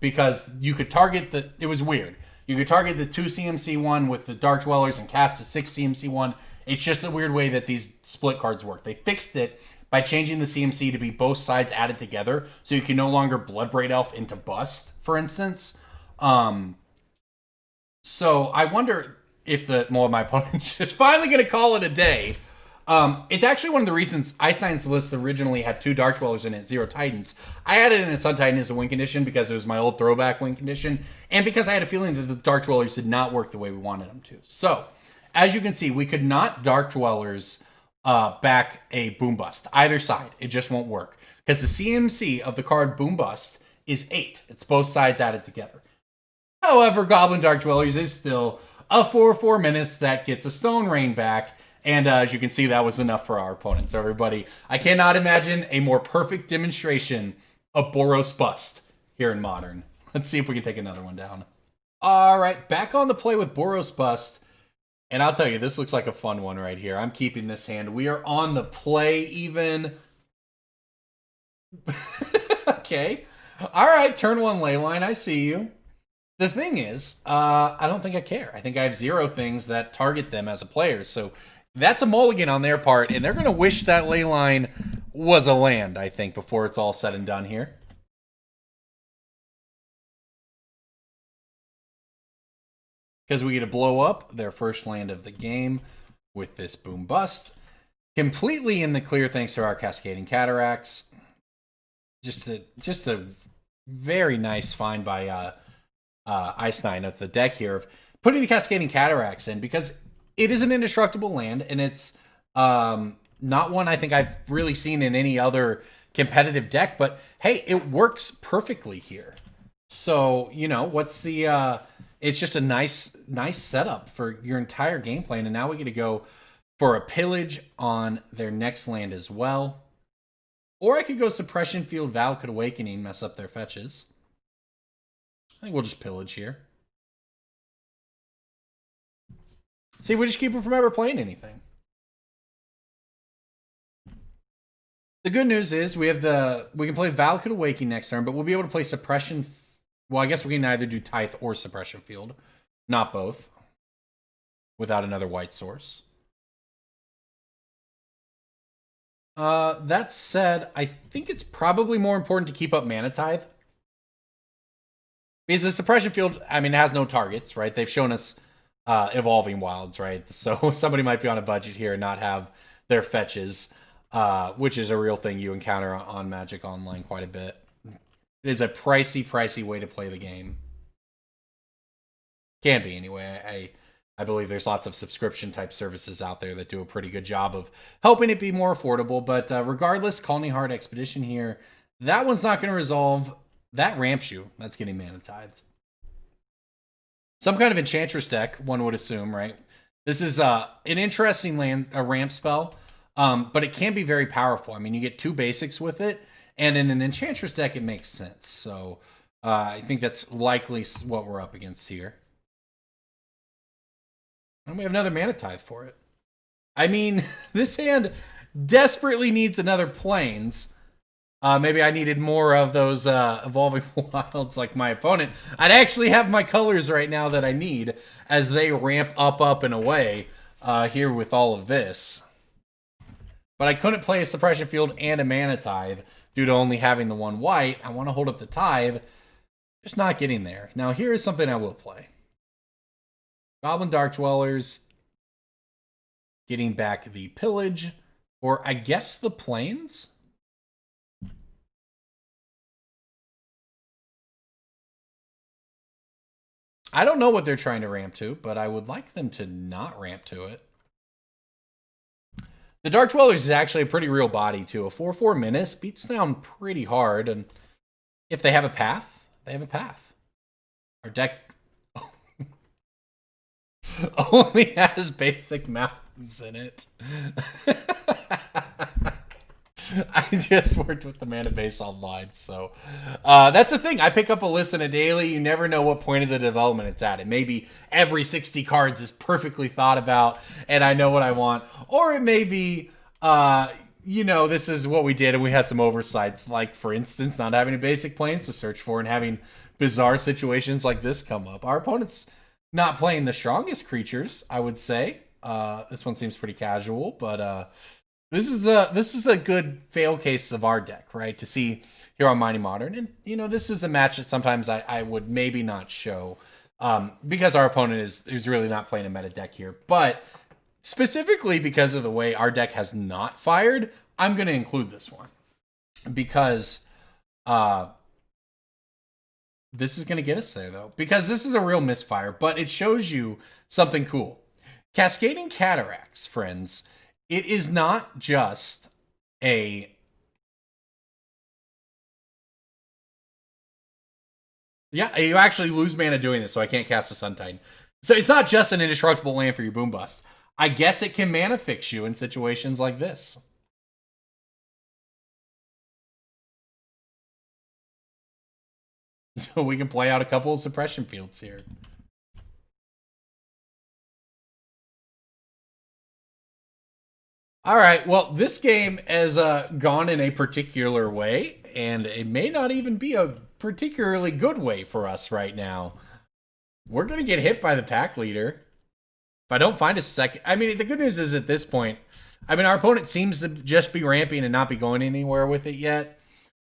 Because you could target the... It was weird. You could target the 2 CMC one with the Dark-Dwellers and cast a 6 CMC one. It's just a weird way that these split cards work. They fixed it by changing the CMC to be both sides added together, so you can no longer Bloodbraid Elf into Bust, for instance. So I wonder if my opponent's just finally going to call it a day. It's actually one of the reasons Ice9's list originally had 2 Dark Dwellers in it, 0 Titans. I added in a Sun Titan as a win condition because it was my old throwback win condition, and because I had a feeling that the Dark Dwellers did not work the way we wanted them to. So, as you can see, we could not Dark Dwellers back a Boom Bust. Either side. It just won't work. Because the CMC of the card Boom Bust is 8. It's both sides added together. However, Goblin Dark-Dwellers is still a 4/4 menace that gets a Stone Rain back. And as you can see, that was enough for our opponent. So everybody, I cannot imagine a more perfect demonstration of Boros Bust here in Modern. Let's see if we can take another one down. All right, back on the play with Boros Bust. And I'll tell you, this looks like a fun one right here. I'm keeping this hand. We are on the play even. Okay. All right, turn 1 Leyline. I see you. The thing is, I don't think I care. I think I have 0 things that target them as a player. So that's a mulligan on their part, and they're going to wish that Leyline was a land, I think, before it's all said and done here. Because we get to blow up their first land of the game with this Boom Bust. Completely in the clear thanks to our Cascading Cataracts. Just a very nice find by Ice9 of the deck here of putting the Cascading Cataracts in, because it is an indestructible land, and it's not one I think I've really seen in any other competitive deck, but hey, it works perfectly here. So, you know, what's the... it's just a nice setup for your entire game plan, and now we get to go for a Pillage on their next land as well. Or I could go Suppression Field, Valakut Awakening, mess up their fetches. I think we'll just Pillage here. See, we just keep them from ever playing anything. The good news is we can play Valakut Awakening next turn, but we'll be able to play Suppression. Well, I guess we can either do Tithe or Suppression Field, not both, without another white source. That said, I think it's probably more important to keep up Mana Tithe. Because the Suppression Field, I mean, it has no targets, right? They've shown us Evolving Wilds, right? So somebody might be on a budget here and not have their fetches, which is a real thing you encounter on Magic Online quite a bit. It is a pricey way to play the game. Can be, anyway. I believe there's lots of subscription-type services out there that do a pretty good job of helping it be more affordable. But regardless, Colony Heart Expedition here, that one's not going to resolve. That ramps you. That's getting Mana Tithed. Some kind of Enchantress deck, one would assume, right? This is an interesting a ramp spell, but it can be very powerful. I mean, you get 2 basics with it, and in an Enchantress deck, it makes sense. So I think that's likely what we're up against here. And we have another Mana Tithe for it. I mean, this hand desperately needs another Plains. Maybe I needed more of those Evolving Wilds like my opponent. I'd actually have my colors right now that I need as they ramp up, and away here with all of this. But I couldn't play a Suppression Field and a Mana Tithe due to only having the 1 white. I want to hold up the Tithe, just not getting there. Now, here is something I will play. Goblin Dark-Dwellers, getting back the Pillage, or I guess the Plains? I don't know what they're trying to ramp to, but I would like them to not ramp to it. The Dark-Dwellers is actually a pretty real body, too. A 4/4 Menace beats down pretty hard, and if they have a path, they have a path. Our deck only has basic mountains in it. I just worked with the mana base online, so that's the thing. I pick up a list in a daily. You never know what point of the development it's at. It may be every 60 cards is perfectly thought about, and I know what I want, or it may be, this is what we did, and we had some oversights, like for instance, not having a basic planes to search for and having bizarre situations like this come up. Our opponent's not playing the strongest creatures, I would say. This one seems pretty casual, but this is a good fail case of our deck, right? To see here on Mighty Modern, and this is a match that sometimes I would maybe not show, because our opponent is really not playing a meta deck here, but specifically because of the way our deck has not fired, I'm going to include this one because this is going to get us there, though, because this is a real misfire, but it shows you something cool. Cascading Cataracts, friends. It is not just a... Yeah, you actually lose mana doing this, so I can't cast a Sun Titan. So it's not just an indestructible land for your Boom Bust. I guess it can mana fix you in situations like this. So we can play out a couple of Suppression Fields here. All right, well, this game has gone in a particular way, and it may not even be a particularly good way for us right now. We're going to get hit by the pack leader. If I don't find a second... I mean, the good news is at this point, our opponent seems to just be ramping and not be going anywhere with it yet.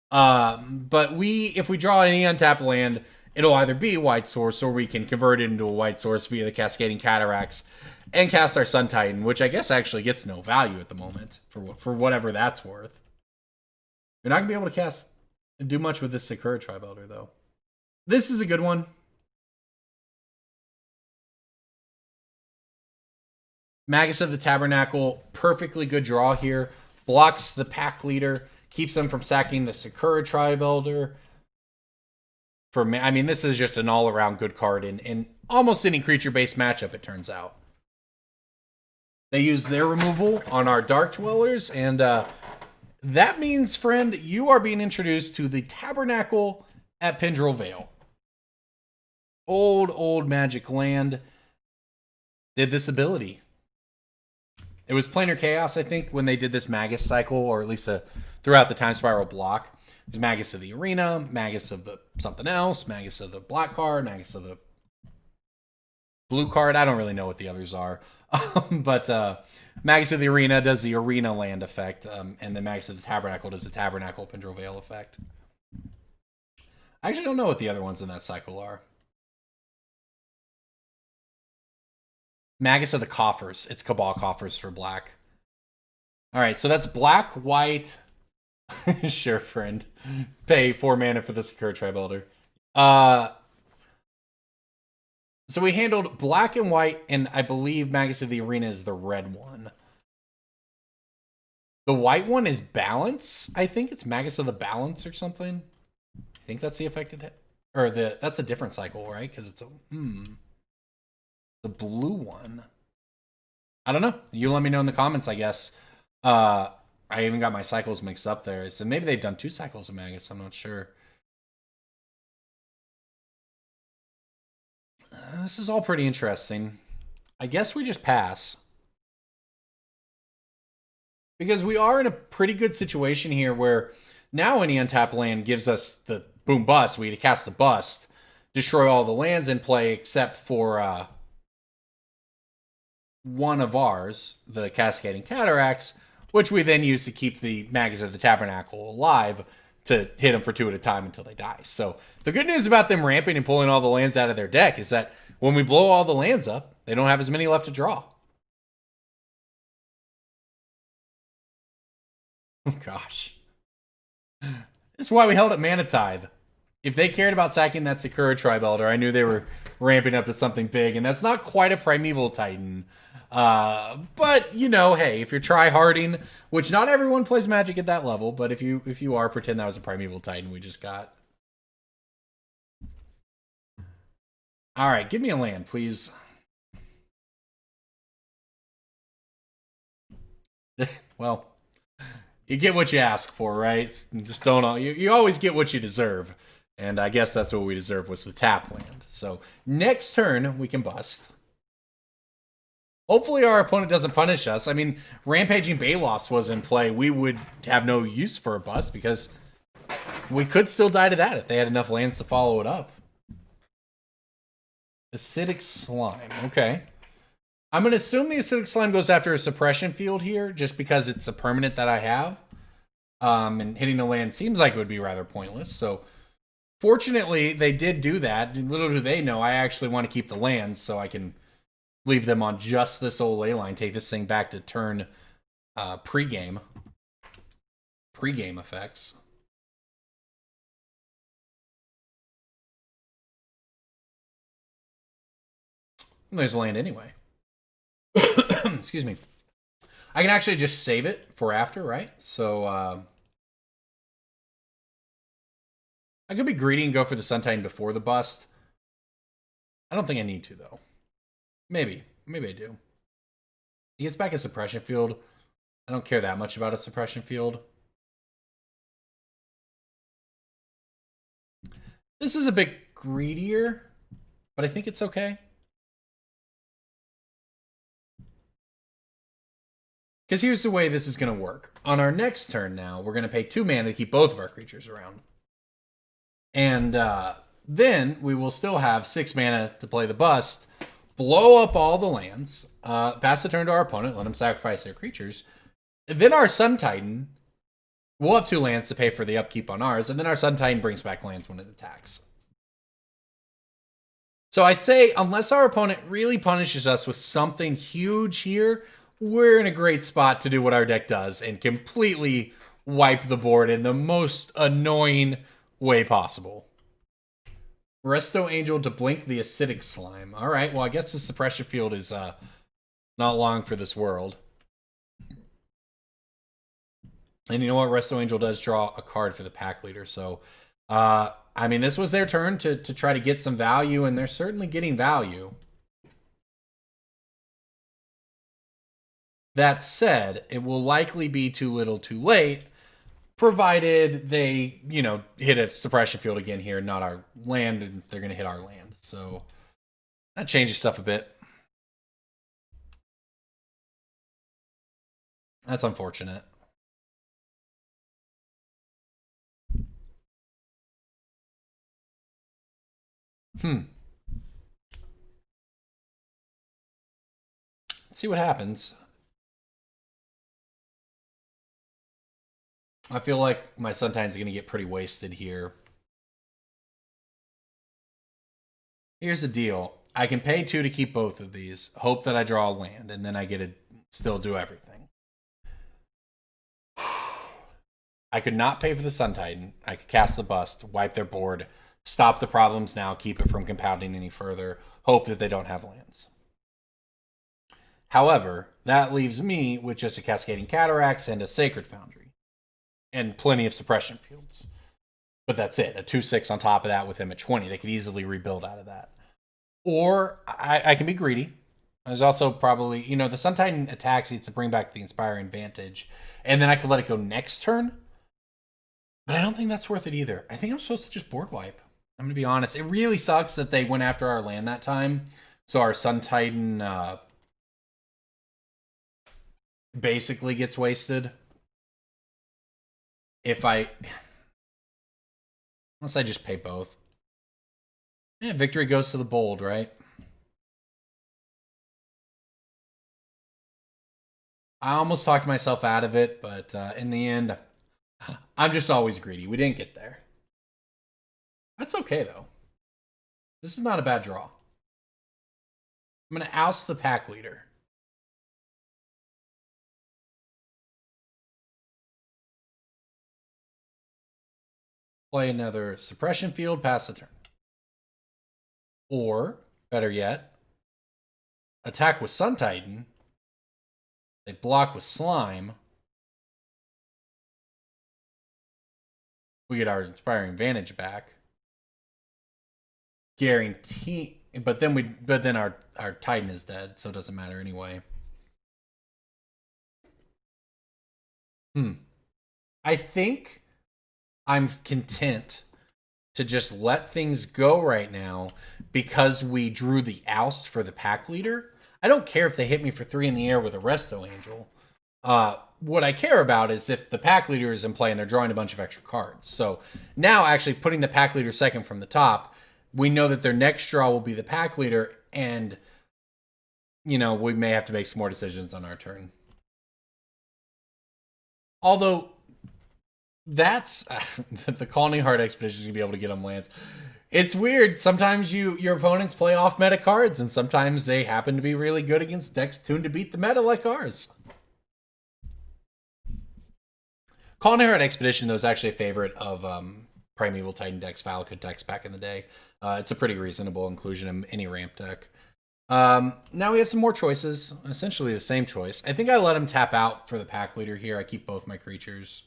But if we draw any untapped land, it'll either be a white source or we can convert it into a white source via the Cascading Cataracts and cast our Sun Titan, which I guess actually gets no value at the moment for whatever that's worth. You're not going to be able to do much with this Sakura Tribe Elder, though. This is a good one. Magus of the Tabernacle, perfectly good draw here. Blocks the pack leader, keeps them from sacking the Sakura Tribe Elder. This is just an all-around good card in almost any creature-based matchup, it turns out. They use their removal on our Dark-Dwellers, and that means, friend, you are being introduced to the Tabernacle at Pendrell Vale. Old Magic land did this ability. It was Planar Chaos, I think, when they did this Magus cycle, or at least throughout the Time Spiral block. It was Magus of the Arena, Magus of the something else, Magus of the black card, Magus of the blue card. I don't really know what the others are. But Magus of the Arena does the Arena land effect, and then Magus of the Tabernacle does the Tabernacle Pendrell Vale effect. I actually don't know what the other ones in that cycle are. Magus of the Coffers. It's Cabal Coffers for black. All right, so that's black, white. Sure, friend. Pay 4 mana for the Sakura Tribe Elder. So we handled black and white, and I believe Magus of the Arena is the red one. The white one is Balance. I think it's Magus of the Balance or something. I think that's the affected... that's a different cycle, right? Because it's a... The blue one. I don't know. You let me know in the comments, I guess. I even got my cycles mixed up there. So maybe they've done 2 cycles of Magus. I'm not sure. This is all pretty interesting. I guess we just pass. Because we are in a pretty good situation here where now any untapped land gives us the boom bust. We cast the bust, destroy all the lands in play except for one of ours, the Cascading Cataracts, which we then use to keep the Magus of the Tabernacle alive to hit them for 2 at a time until they die. So the good news about them ramping and pulling all the lands out of their deck is that when we blow all the lands up, they don't have as many left to draw. Oh, gosh. This is why we held up Mana Tithe. If they cared about sacking that Sakura Tribe Elder, I knew they were ramping up to something big, and that's not quite a Primeval Titan. But, hey, if you're try-harding, which not everyone plays Magic at that level, but if you are, pretend that was a Primeval Titan we just got. Alright, give me a land, please. Well, you get what you ask for, right? Just don't. You always get what you deserve, and I guess that's what we deserve was the tap land. So next turn we can bust. Hopefully our opponent doesn't punish us. I mean, Rampaging Balos was in play. We would have no use for a bust because we could still die to that if they had enough lands to follow it up. Acidic Slime. Okay. I'm going to assume the Acidic Slime goes after a Suppression Field here just because it's a permanent that I have. And hitting the land seems like it would be rather pointless. So fortunately, they did do that. Little do they know, I actually want to keep the lands so I can leave them on just this old ley line. Take this thing back to turn pre-game. Pre-game effects. There's land anyway. Excuse me. I can actually just save it for after, right? So I could be greedy and go for the Sun Titan before the bust. I don't think I need to, though. Maybe. Maybe I do. He gets back a Suppression Field. I don't care that much about a Suppression Field. This is a bit greedier, but I think it's okay. Because here's the way this is going to work. On our next turn now, we're going to pay 2 mana to keep both of our creatures around. And then we will still have 6 mana to play the bust, blow up all the lands, pass the turn to our opponent, let them sacrifice their creatures. Then our Sun Titan, we'll have 2 lands to pay for the upkeep on ours, and then our Sun Titan brings back lands when it attacks. So I say, unless our opponent really punishes us with something huge here, we're in a great spot to do what our deck does and completely wipe the board in the most annoying way possible. Resto Angel to blink the Acidic Slime. All right, well, I guess the Suppression Field is not long for this world. And you know what? Resto Angel does draw a card for the pack leader. So, I mean, this was their turn to try to get some value, and they're certainly getting value. That said, it will likely be too little too late, provided they, you know, hit a Suppression Field again here, not our land, and they're going to hit our land. So that changes stuff a bit. That's unfortunate. Let's see what happens. I feel like my Sun Titan's going to get pretty wasted here. Here's the deal. I can pay 2 to keep both of these, hope that I draw a land, and then I get to still do everything. I could not pay for the Sun Titan. I could cast the bust, wipe their board, stop the problems now, keep it from compounding any further, hope that they don't have lands. However, that leaves me with just a Cascading Cataracts and a Sacred Foundry. And plenty of Suppression Fields. But that's it. A 2/6 on top of that with them at 20. They could easily rebuild out of that. Or I can be greedy. There's also probably, you know, the Sun Titan attacks needs to bring back the Inspiring Vantage. And then I could let it go next turn. But I don't think that's worth it either. I think I'm supposed to just board wipe. I'm going to be honest. It really sucks that they went after our land that time. So our Sun Titan basically gets wasted. Unless I just pay both. Yeah, victory goes to the bold, right? I almost talked myself out of it, but in the end, I'm just always greedy. We didn't get there. That's okay, though. This is not a bad draw. I'm going to oust the pack leader. Play another Suppression Field, pass the turn. Or, better yet, attack with Sun Titan. They block with Slime. We get our Inspiring Vantage back. Guarantee, but then our Titan is dead, so it doesn't matter anyway. I think I'm content to just let things go right now because we drew the Oust for the pack leader. I don't care if they hit me for 3 in the air with a Resto Angel. What I care about is if the pack leader is in play and they're drawing a bunch of extra cards. So now actually putting the pack leader second from the top, we know that their next draw will be the pack leader, and we may have to make some more decisions on our turn. Although that's the Calling Heart Expedition is going to be able to get them lands. It's weird. Sometimes your opponents play off meta cards, and sometimes they happen to be really good against decks tuned to beat the meta like ours. Calling Heart Expedition, though, is actually a favorite of Primeval Titan decks, Valakut decks back in the day. It's a pretty reasonable inclusion in any ramp deck. Now we have some more choices. Essentially the same choice. I think I let him tap out for the pack leader here. I keep both my creatures.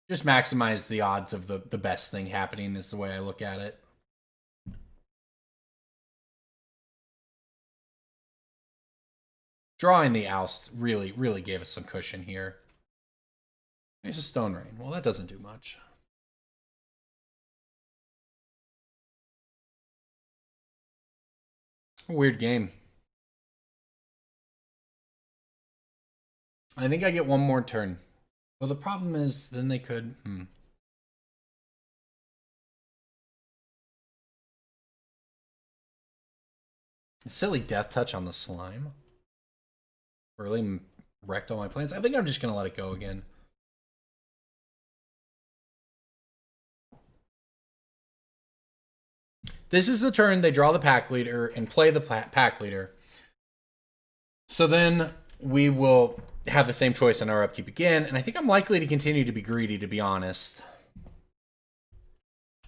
Just maximize the odds of the best thing happening is the way I look at it. Drawing the Oust really, really gave us some cushion here. There's a Stone Rain. Well, that doesn't do much. A weird game. I think I get one more turn. Well, the problem is, then they could... Silly Death Touch on the slime. Really wrecked all my plans. I think I'm just going to let it go again. This is the turn they draw the pack leader and play the pack leader. So then we will have the same choice on our upkeep again, and I think I'm likely to continue to be greedy, to be honest.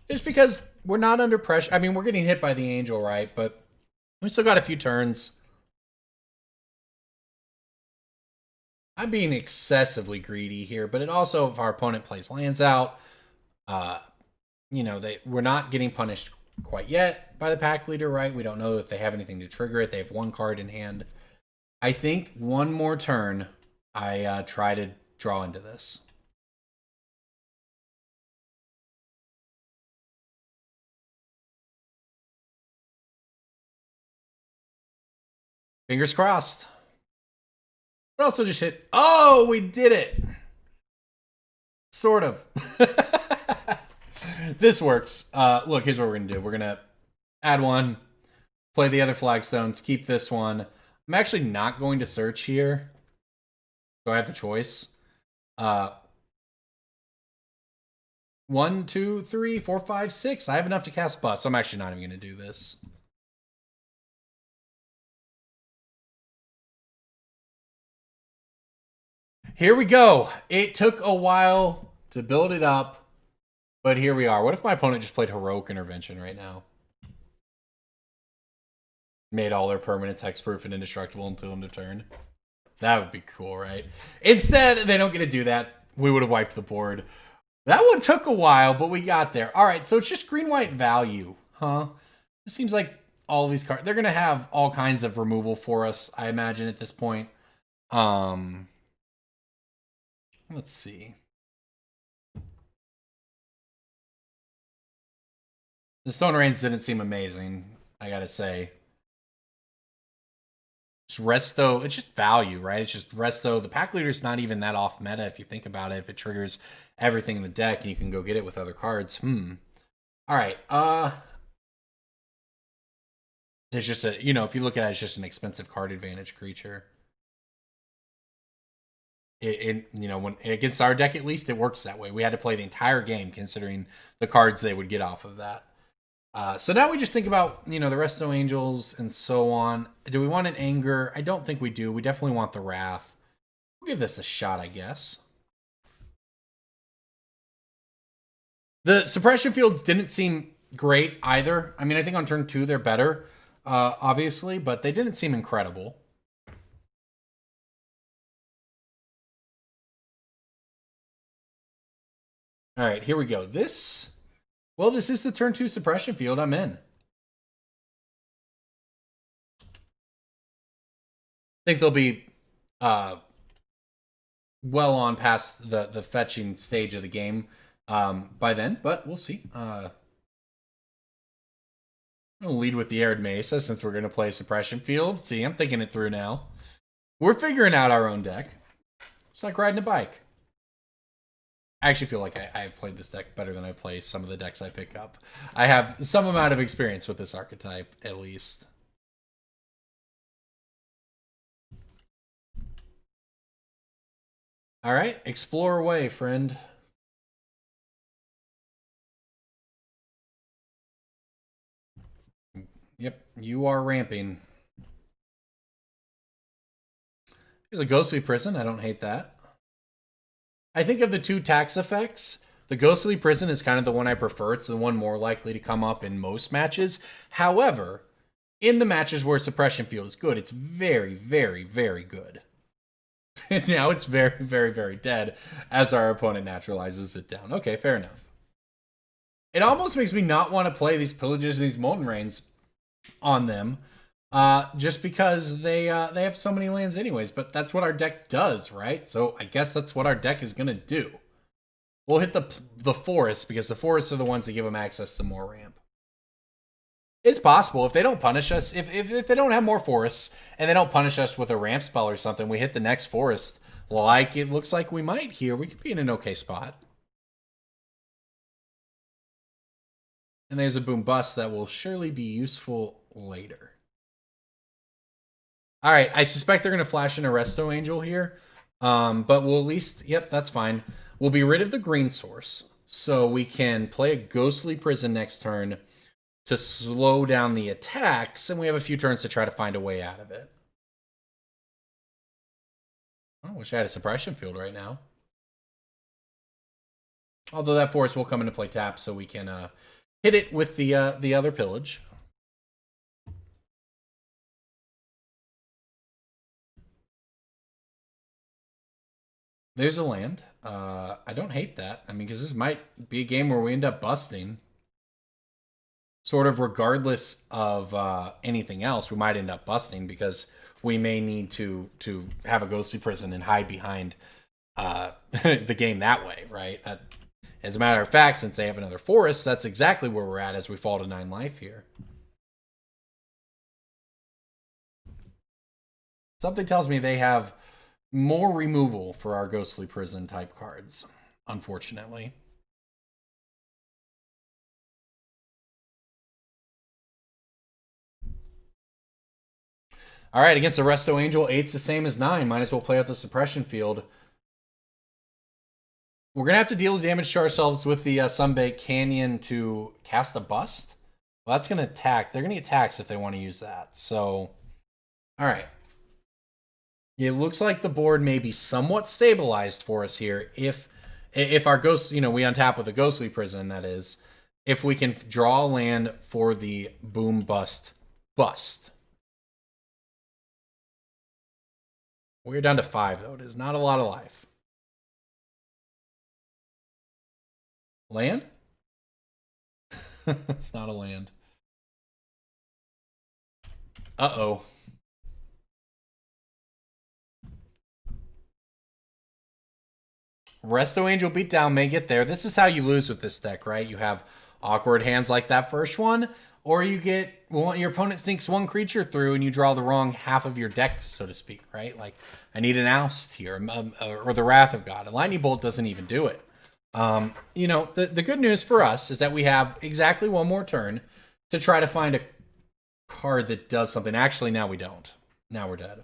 Just because we're not under pressure. I mean, we're getting hit by the Angel, right? But we still got a few turns. I'm being excessively greedy here, but it also, if our opponent plays lands out, we're not getting punished quite yet by the pack leader, right? We don't know if they have anything to trigger it. They have one card in hand. I think one more turn, I try to draw into this. Fingers crossed. But also just hit. Oh, we did it. Sort of. This works. Look, here's what we're going to do. We're going to add one, play the other flagstones, keep this one. I'm actually not going to search here. So I have the choice. 1, 2, 3, 4, 5, 6. I have enough to cast Bust, so I'm actually not even going to do this. Here we go. It took a while to build it up, but here we are. What if my opponent just played Heroic Intervention right now? Made all their permanents hexproof and indestructible until end of turn. That would be cool, right? Instead, they don't get to do that. We would have wiped the board. That one took a while, but we got there. All right, so it's just green-white value, huh? It seems like all of these cards, they're going to have all kinds of removal for us, I imagine, at this point. Let's see. The Stone Rains didn't seem amazing, I gotta say. Just Resto, it's just value, right? It's just Resto. The pack leader's not even that off meta if you think about it. If it triggers everything in the deck and you can go get it with other cards. Alright, there's just a, if you look at it, it's just an expensive card advantage creature. When against our deck, at least, it works that way. We had to play the entire game considering the cards they would get off of that. So now we just think about, the Resto Angels and so on. Do we want an Anger? I don't think we do. We definitely want the Wrath. We'll give this a shot, I guess. The Suppression Fields didn't seem great either. I mean, I think on turn 2 they're better, obviously, but they didn't seem incredible. All right, here we go. This is the turn 2 Suppression Field. I'm in. I think they'll be well on past the fetching stage of the game by then, but we'll see. I'm going to lead with the Arid Mesa since we're going to play Suppression Field. See, I'm thinking it through now. We're figuring out our own deck. It's like riding a bike. I actually feel like I've played this deck better than I play some of the decks I pick up. I have some amount of experience with this archetype, at least. All right, explore away, friend. Yep, you are ramping. Here's a Ghostly Prison. I don't hate that. I think of the two tax effects, the Ghostly Prison is kind of the one I prefer. It's the one more likely to come up in most matches. However, in the matches where Suppression Field is good, it's very, very, very good. And now it's very, very, very dead as our opponent naturalizes it down. Okay, fair enough. It almost makes me not want to play these Pillages and these Molten Rains on them. Just because they have so many lands anyways, but that's what our deck does, right? So I guess that's what our deck is going to do. We'll hit the forests, because the forests are the ones that give them access to more ramp. It's possible. If they don't punish us, if they don't have more forests, and they don't punish us with a ramp spell or something, we hit the next forest, like it looks like we might here, we could be in an okay spot. And there's a boom bust that will surely be useful later. All right, I suspect they're going to flash an Arresto Angel here, but we'll at least, yep, that's fine. We'll be rid of the green source, so we can play a Ghostly Prison next turn to slow down the attacks, and we have a few turns to try to find a way out of it. I wish I had a Suppression Field right now. Although that forest will come into play tap, so we can hit it with the other Pillage. There's a land. I don't hate that. I mean, because this might be a game where we end up busting. Sort of regardless of anything else, we might end up busting because we may need to have a Ghostly Prison and hide behind the game that way, right? As a matter of fact, since they have another forest, that's exactly where we're at as we fall to 9 life here. Something tells me they have more removal for our Ghostly Prison type cards, unfortunately. All right, against Arresto Angel, 8's the same as 9. Might as well play out the Suppression Field. We're going to have to deal damage to ourselves with the Sunbaked Canyon to cast a bust. Well, that's going to attack. They're going to get taxed if they want to use that. So, all right. It looks like the board may be somewhat stabilized for us here. If our ghost, we untap with a Ghostly Prison, that is, if we can draw a land for the boom bust. We're down to 5, though. It is not a lot of life. Land? It's not a land. Uh-oh. Resto Angel Beatdown may get there. This is how you lose with this deck, right? You have awkward hands like that first one, or you get your opponent sinks one creature through and you draw the wrong half of your deck, so to speak, right? Like, I need an Oust here, or the Wrath of God. A Lightning Bolt doesn't even do it. The good news for us is that we have exactly one more turn to try to find a card that does something. Actually, now we don't. Now we're dead.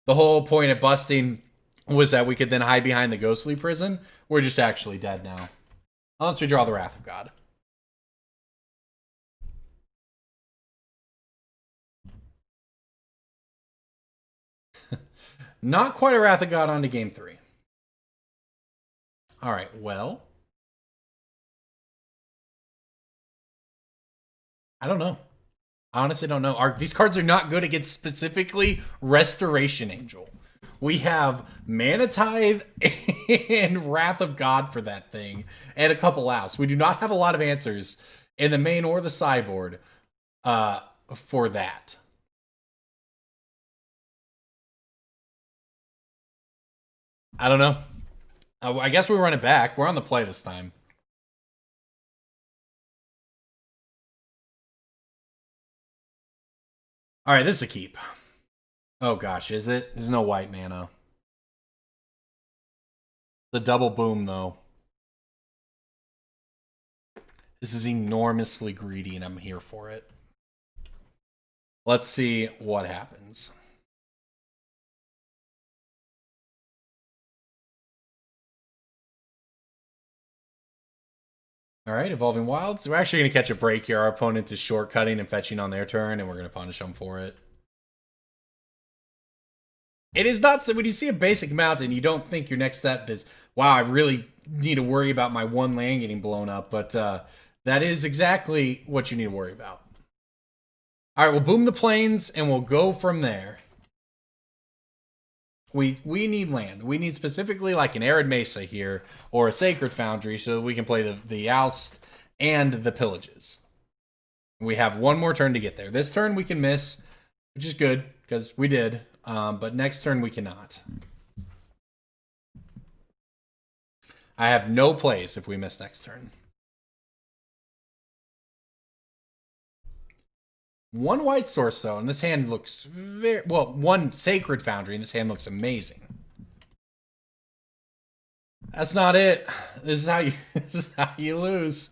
The whole point of busting was that we could then hide behind the Ghostly Prison. We're just actually dead now. Unless we draw the Wrath of God. Not quite a Wrath of God onto game 3. All right, well. I don't know. I honestly don't know. These cards are not good against specifically Restoration Angel. We have Mana Tithe and Wrath of God for that thing, and a couple outs. We do not have a lot of answers in the main or the sideboard for that. I don't know. I guess we run it back. We're on the play this time. All right, this is a keep. Oh gosh, is it? There's no white mana. The double boom, though. This is enormously greedy, and I'm here for it. Let's see what happens. All right, Evolving Wilds. We're actually going to catch a break here. Our opponent is shortcutting and fetching on their turn, and we're going to punish them for it. It is not so when you see a basic mountain, you don't think your next step is, wow, I really need to worry about my one land getting blown up, but that is exactly what you need to worry about. All right, we'll boom the plains, and we'll go from there. We need land. We need specifically like an Arid Mesa here, or a Sacred Foundry, so that we can play the Oust and the Pillages. We have one more turn to get there. This turn we can miss, which is good, because we did. But next turn we cannot. I have no plays if we miss next turn. One white source, though, and this hand looks very... Well, one Sacred Foundry, and this hand looks amazing. That's not it. This is how you lose.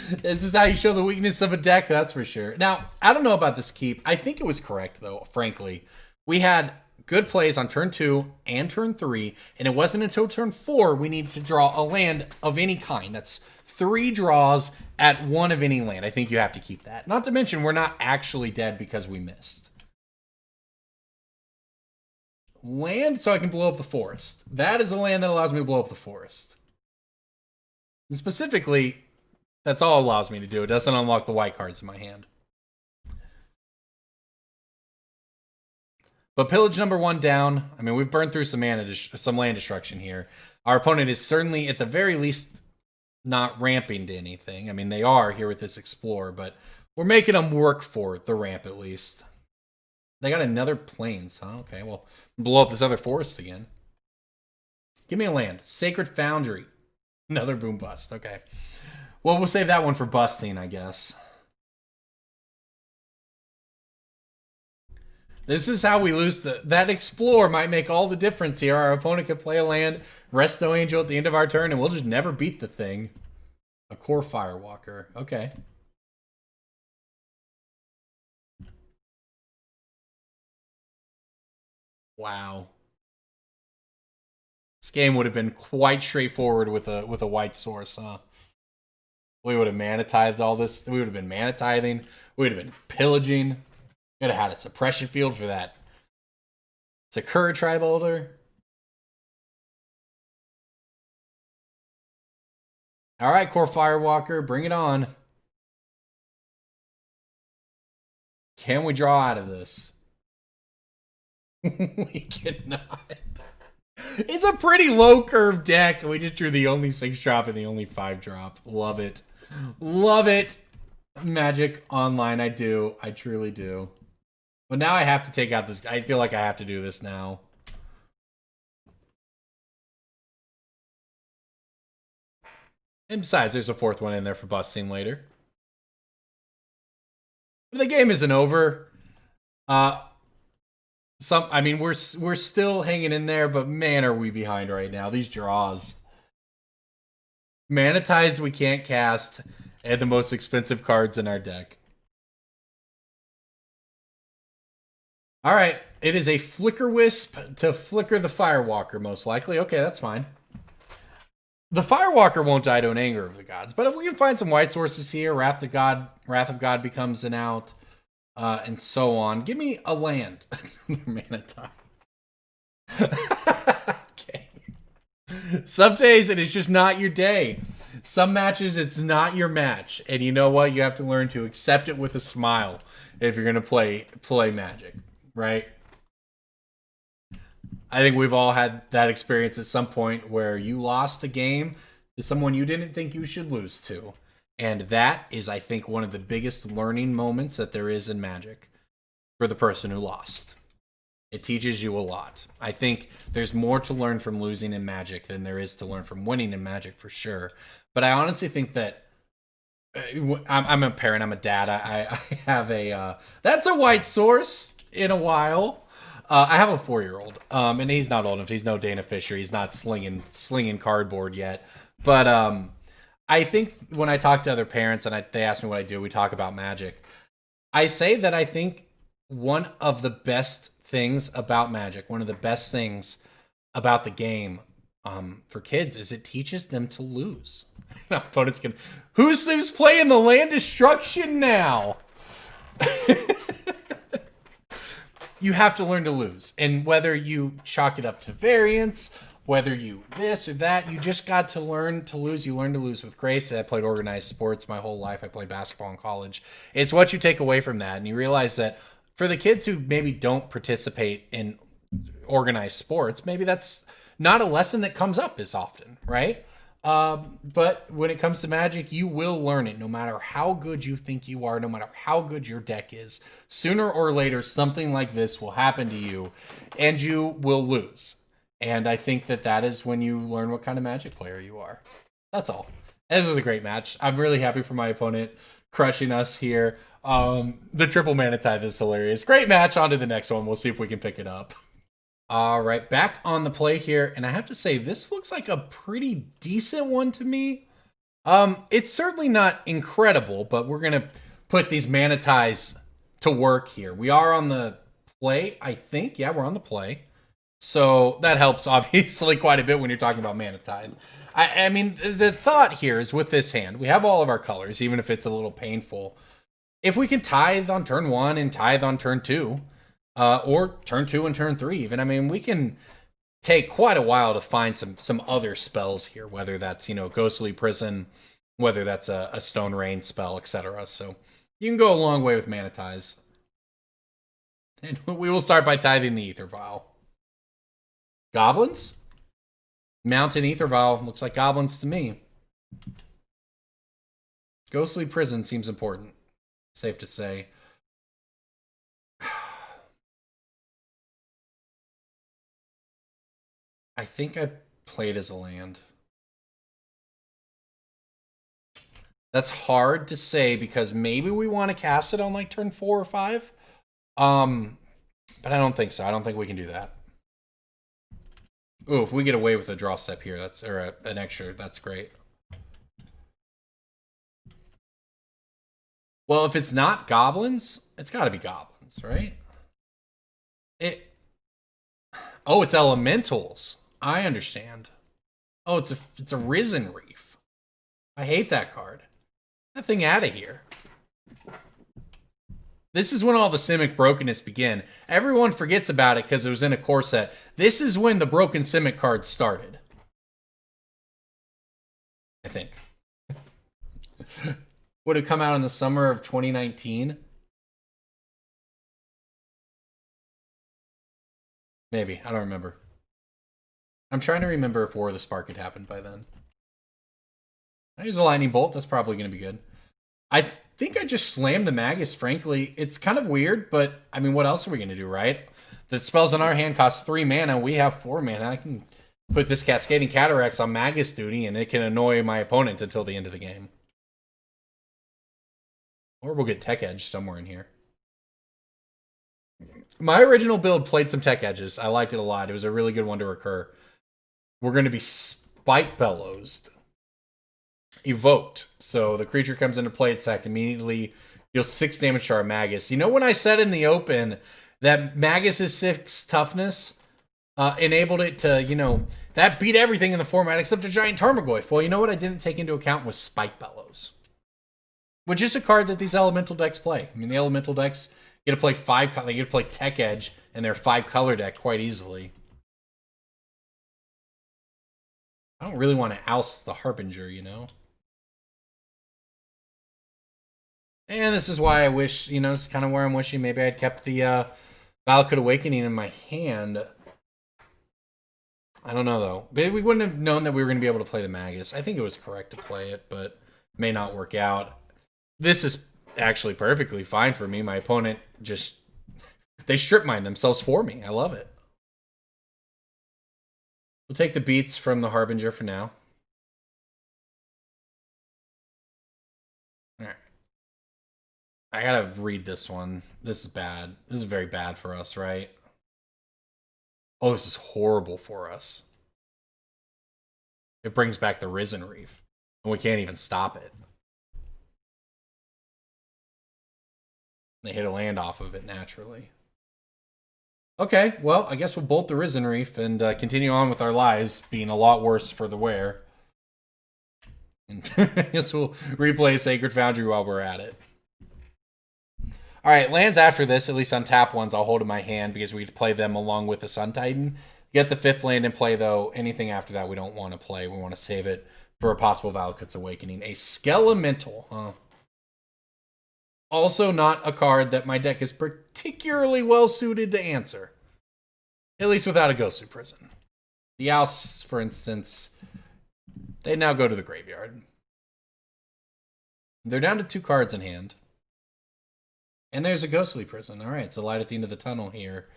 This is how you show the weakness of a deck, that's for sure. Now, I don't know about this keep. I think it was correct, though, frankly. We had good plays on turn 2 and turn 3, and it wasn't until turn 4 we needed to draw a land of any kind. That's 3 draws at one of any land. I think you have to keep that. Not to mention, we're not actually dead because we missed. Land so I can blow up the forest. That is a land that allows me to blow up the forest. And specifically, that's all it allows me to do. It doesn't unlock the white cards in my hand. But pillage number 1 down. I mean, we've burned through some land destruction here. Our opponent is certainly, at the very least, not ramping to anything. I mean, they are here with this Explorer, but we're making them work for the ramp at least. They got another plains, huh? Okay, well, blow up this other forest again. Give me a land. Sacred Foundry. Another boom bust. Okay. Well, we'll save that one for busting, I guess. This is how we lose. That Explorer might make all the difference here. Our opponent could play a land, Resto Angel at the end of our turn, and we'll just never beat the thing. A Core Firewalker. Okay. Wow. This game would have been quite straightforward with a white source, huh? We would have Mana Tithed all this. We would have been Mana Tithing. We would have been pillaging. Could have had a Suppression Field for that. Sakura Tribe Elder. Alright, Core Firewalker, bring it on. Can we draw out of this? We cannot. It's a pretty low curve deck. We just drew the only 6-drop and the only 5-drop. Love it. Love it. Magic Online, I do. I truly do. But now I have to take out this. I feel like I have to do this now. And besides, there's a 4th one in there for busting later. But the game isn't over. I mean, we're still hanging in there, but man, are we behind right now. These draws. Mana Tithe we can't cast, and the most expensive cards in our deck. All right, it is a Flicker Wisp to flicker the Firewalker, most likely. Okay, that's fine. The Firewalker won't die to an Anger of the Gods, but if we can find some white sources here, Wrath of God becomes an out, and so on. Give me a land. Mana Tithe. Okay. Some days it is just not your day. Some matches it's not your match, and you know what? You have to learn to accept it with a smile if you're gonna play Magic. Right? I think we've all had that experience at some point where you lost a game to someone you didn't think you should lose to. And that is, I think, one of the biggest learning moments that there is in Magic for the person who lost. It teaches you a lot. I think there's more to learn from losing in Magic than there is to learn from winning in Magic, for sure. But I honestly think that I'm a parent, I'm a dad. I have a that's a white source in a while. I have a 4-year-old, and he's not old enough. He's no Dana Fisher. He's not slinging cardboard yet. But I think when I talk to other parents and they ask me what I do, we talk about Magic. I say that I think one of the best things about Magic, one of the best things about the game for kids is it teaches them to lose. Opponents can. Who's playing the land destruction now? You have to learn to lose. And whether you chalk it up to variance, whether you this or that, you just got to learn to lose. You learn to lose with grace. I played organized sports my whole life. I played basketball in college. It's what you take away from that. And you realize that for the kids who maybe don't participate in organized sports, maybe that's not a lesson that comes up as often, right? But when it comes to Magic, you will learn it no matter how good you think you are, no matter how good your deck is. Sooner or later, something like this will happen to you, and you will lose. And I think that is when you learn what kind of Magic player you are. That's all. This was a great match. I'm really happy for my opponent crushing us here. The triple Mana Tithe is hilarious. Great match. On to the next one. We'll see if we can pick it up. All right, back on the play here, and I have to say, this looks like a pretty decent one to me. It's certainly not incredible, but we're going to put these Mana Tithes to work here. We are on the play, I think. Yeah, we're on the play. So that helps, obviously, quite a bit when you're talking about Mana Tithe. I mean, the thought here is with this hand, we have all of our colors, even if it's a little painful. If we can Tithe on turn 1 and Tithe on turn 2, or turn 2 and turn 3 even. I mean, we can take quite a while to find some other spells here, whether that's, Ghostly Prison, whether that's a Stone Rain spell, etc. So you can go a long way with Mana Tithes. And we will start by tithing the Ether Vial. Goblins? Mountain Ether Vial looks like goblins to me. Ghostly Prison seems important. Safe to say. I think I played as a land. That's hard to say because maybe we want to cast it on like turn 4 or 5. But I don't think so. I don't think we can do that. Ooh, if we get away with a draw step here, an extra, that's great. Well, if it's not goblins, it's got to be goblins, right? Oh, it's elementals. I understand. Oh, it's a Risen Reef. I hate that card. That thing out of here. This is when all the Simic brokenness began. Everyone forgets about it because it was in a core set. This is when the broken Simic cards started. I think. Would have come out in the summer of 2019. Maybe. I don't remember. I'm trying to remember if War of the Spark had happened by then. I use a Lightning Bolt. That's probably going to be good. I think I just slammed the Magus, frankly. It's kind of weird, but, I mean, what else are we going to do, right? The spells in our hand cost 3 mana. We have 4 mana. I can put this Cascading Cataracts on Magus duty, and it can annoy my opponent until the end of the game. Or we'll get Tech Edge somewhere in here. My original build played some Tech Edges. I liked it a lot. It was a really good one to recur. We're going to be Spite Bellows. Evoked. So the creature comes into play, it's sacked immediately. Deals 6 damage to our Magus. You know when I said in the open that Magus' 6 toughness enabled it to, that beat everything in the format except a giant Tarmogoyf. Well, you know what I didn't take into account was Spite Bellows. Which is a card that these elemental decks play. I mean, the elemental decks get to play 5, they get to play Tech Edge and their 5-color deck quite easily. I don't really want to oust the Harbinger, And this is why I wish, it's kind of where I'm wishing maybe I'd kept the Valakut Awakening in my hand. I don't know, though. Maybe we wouldn't have known that we were going to be able to play the Magus. I think it was correct to play it, but may not work out. This is actually perfectly fine for me. My opponent just They strip mine themselves for me. I love it. We'll take the beats from the Harbinger for now. Alright. I gotta read this one. This is bad. This is very bad for us, right? Oh, this is horrible for us. It brings back the Risen Reef. And we can't even stop it. They hit a land off of it naturally. Okay, well, I guess we'll bolt the Risen Reef and continue on with our lives, being a lot worse for the wear. And I guess we'll replay Sacred Foundry while we're at it. Alright, lands after this, at least on tap ones, I'll hold in my hand because we play them along with the Sun Titan. Get the 5th land in play, though. Anything after that we don't want to play. We want to save it for a possible Valakut's Awakening. A Skelemental, huh? Also not a card that my deck is particularly well suited to answer. At least without a Ghostly Prison. The Oust, for instance, they now go to the graveyard. They're down to 2 cards in hand. And there's a Ghostly Prison. Alright, so light at the end of the tunnel here.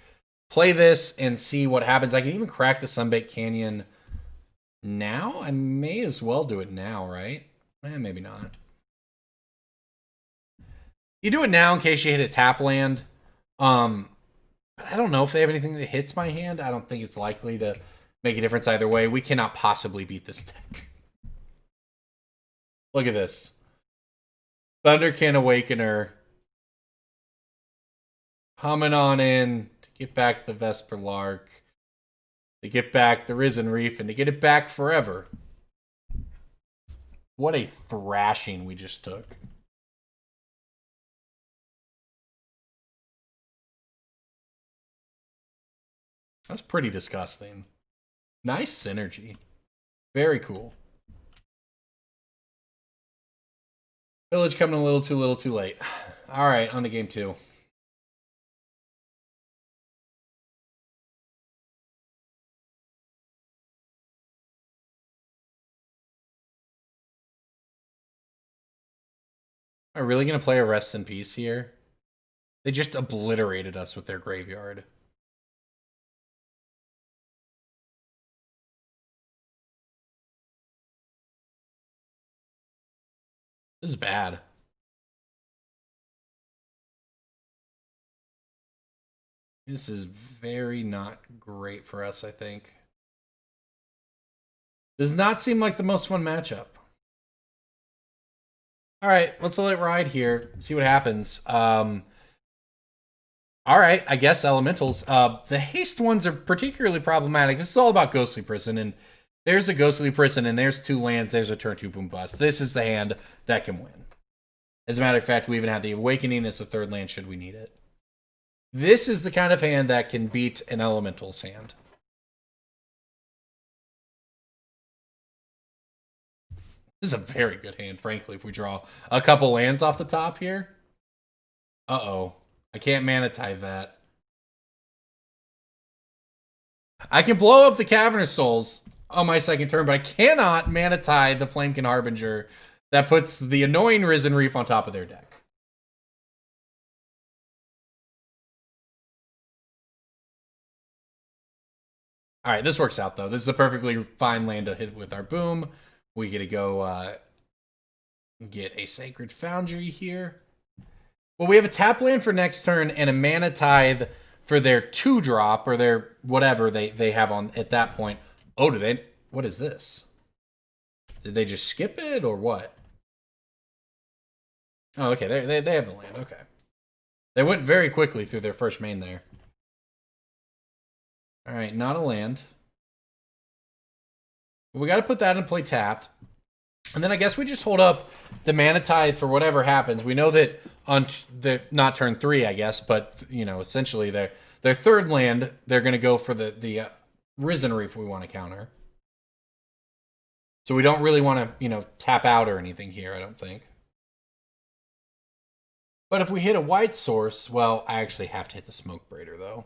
Play this and see what happens. I can even crack the Sunbaked Canyon now. I may as well do it now, right? Maybe not. You do it now in case you hit a tap land. But I don't know if they have anything that hits my hand. I don't think it's likely to make a difference either way. We cannot possibly beat this deck. Look at this. Thunderkin Awakener. Coming on in to get back the Vesper Lark. To get back the Risen Reef. And to get it back forever. What a thrashing we just took. That's pretty disgusting. Nice synergy. Very cool. Pillage coming a little too late. Alright, on to game 2. Are we really going to play a Rest in Peace here? They just obliterated us with their graveyard. This is bad. This is very not great for us, I think. Does not seem like the most fun matchup. Alright, let's let it ride here. See what happens. Alright, I guess Elementals. The haste ones are particularly problematic. This is all about Ghostly Prison, and there's a Ghostly Prison, and there's 2 lands, there's a turn 2 boom bust. This is the hand that can win. As a matter of fact, we even have the Awakening as the 3rd land should we need it. This is the kind of hand that can beat an Elemental's hand. This is a very good hand, frankly, if we draw a couple lands off the top here. Uh-oh. I can't Mana Tithe that. I can blow up the Cavernous Souls on my 2nd turn, but I cannot Mana Tithe the Flamekin Harbinger that puts the annoying Risen Reef on top of their deck. Alright, this works out, though. This is a perfectly fine land to hit with our boom. We get to go get a Sacred Foundry here. Well, we have a tap land for next turn and a Mana Tithe for their 2-drop or their whatever they have on at that point. Oh, do they? What is this? Did they just skip it or what? Oh, okay. They have the land. Okay. They went very quickly through their first main there. All right, not a land. We got to put that in play tapped. And then I guess we just hold up the Mana Tithe for whatever happens. We know that on the not turn 3, I guess, but you know, essentially their 3rd land, they're going to go for the Risen Reef we want to counter. So we don't really want to, you know, tap out or anything here, I don't think. But if we hit a white source, well, I actually have to hit the Smoke Braider, though.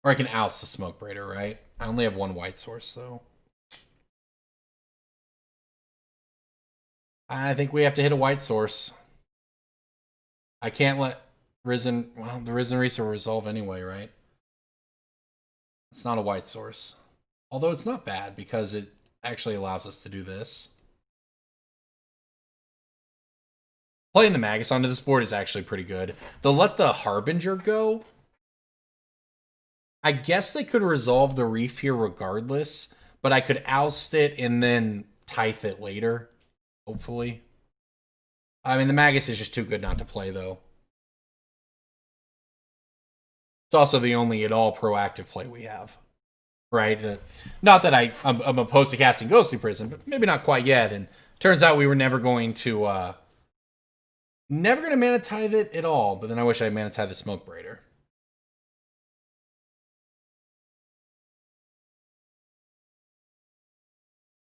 Or I can oust the Smoke Braider, right? I only have 1 white source, though. I think we have to hit a white source. I can't let... Risen, well, the Risen Reese will resolve anyway, right? It's not a white source. Although it's not bad because it actually allows us to do this. Playing the Magus onto this board is actually pretty good. They'll let the Harbinger go. I guess they could resolve the Reef here regardless, but I could oust it and then Tithe it later, hopefully. I mean, the Magus is just too good not to play, though. It's also the only at all proactive play we have, right? Not that I'm opposed to casting Ghostly Prison, but maybe not quite yet. And turns out we were never going to Mana Tithe it at all. But then I wish I Mana Tithe the Smoke Braider.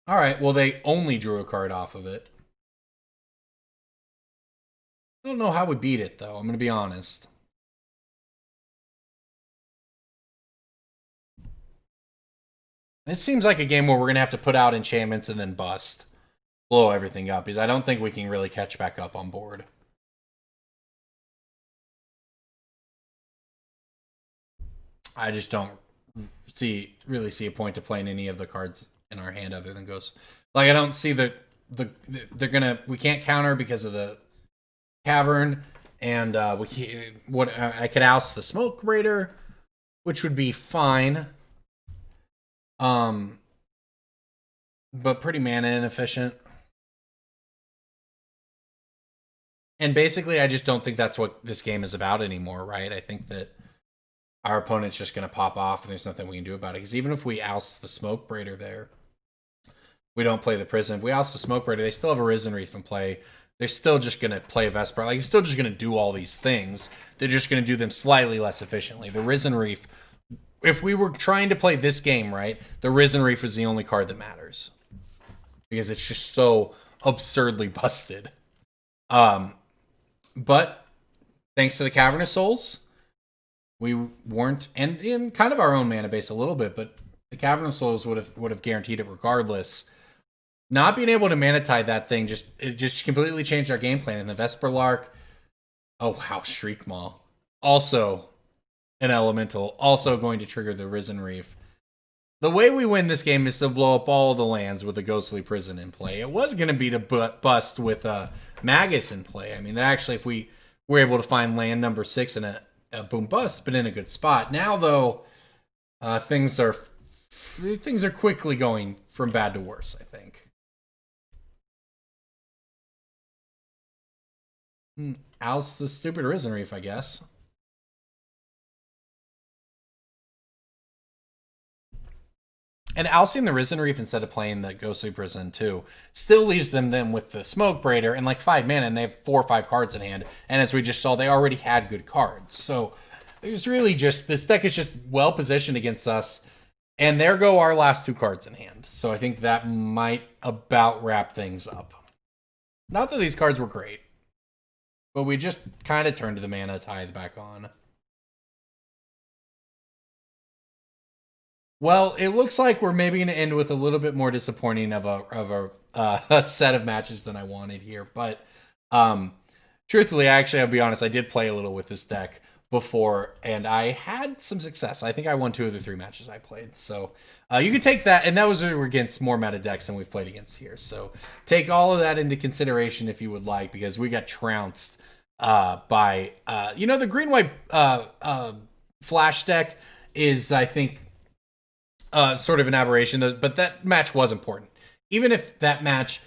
All right, well, they only drew a card off of it. I don't know how we beat it, though. I'm going to be honest. It seems like a game where we're going to have to put out enchantments and then bust. Blow everything up, because I don't think we can really catch back up on board. I just don't really see a point to playing any of the cards in our hand other than Ghost. Like, I don't see we can't counter because of the Cavern, and I could oust the Smoke Raider, which would be fine. But pretty mana inefficient. And basically, I just don't think that's what this game is about anymore, right? I think that our opponent's just going to pop off, and there's nothing we can do about it. Because even if we oust the Smoke Braider there, we don't play the Prison. If we oust the Smoke Braider, they still have a Risen Reef in play. They're still just going to play Vesper. Like, he's still just going to do all these things. They're just going to do them slightly less efficiently. The Risen Reef, if we were trying to play this game, right, the Risen Reef is the only card that matters. Because it's just so absurdly busted. But thanks to the Cavern of Souls, we weren't, and in kind of our own mana base a little bit, but the Cavern of Souls would have guaranteed it regardless. Not being able to Mana Tithe that thing just completely changed our game plan. And the Vesper Lark, oh wow, Shriek Maw, also an elemental, also going to trigger the Risen Reef. The way we win this game is to blow up all the lands with a Ghostly Prison in play. It was going to be to bust with a Magus in play. I mean, actually, if we were able to find land number 6 and a boom bust, but in a good spot. Now, though, things are quickly going from bad to worse, I think. Oust the stupid Risen Reef, I guess. And ousting the Risen Reef instead of playing the Ghostly Prison too still leaves them with the Smoke Braider and like 5 mana, and they have 4 or 5 cards in hand. And as we just saw, they already had good cards. So there's really just, this deck is just well positioned against us. And there go our last 2 cards in hand. So I think that might about wrap things up. Not that these cards were great, but we just kind of turned the Mana Tithe back on. Well, it looks like we're maybe going to end with a little bit more disappointing of a set of matches than I wanted here. But truthfully, I'll be honest, I did play a little with this deck before, and I had some success. I think I won 2 of the 3 matches I played. So you can take that, and that was against more meta decks than we've played against here. So take all of that into consideration if you would like, because we got trounced by, the green-white flash deck is, I think, sort of an aberration, but that match was important. Even if that match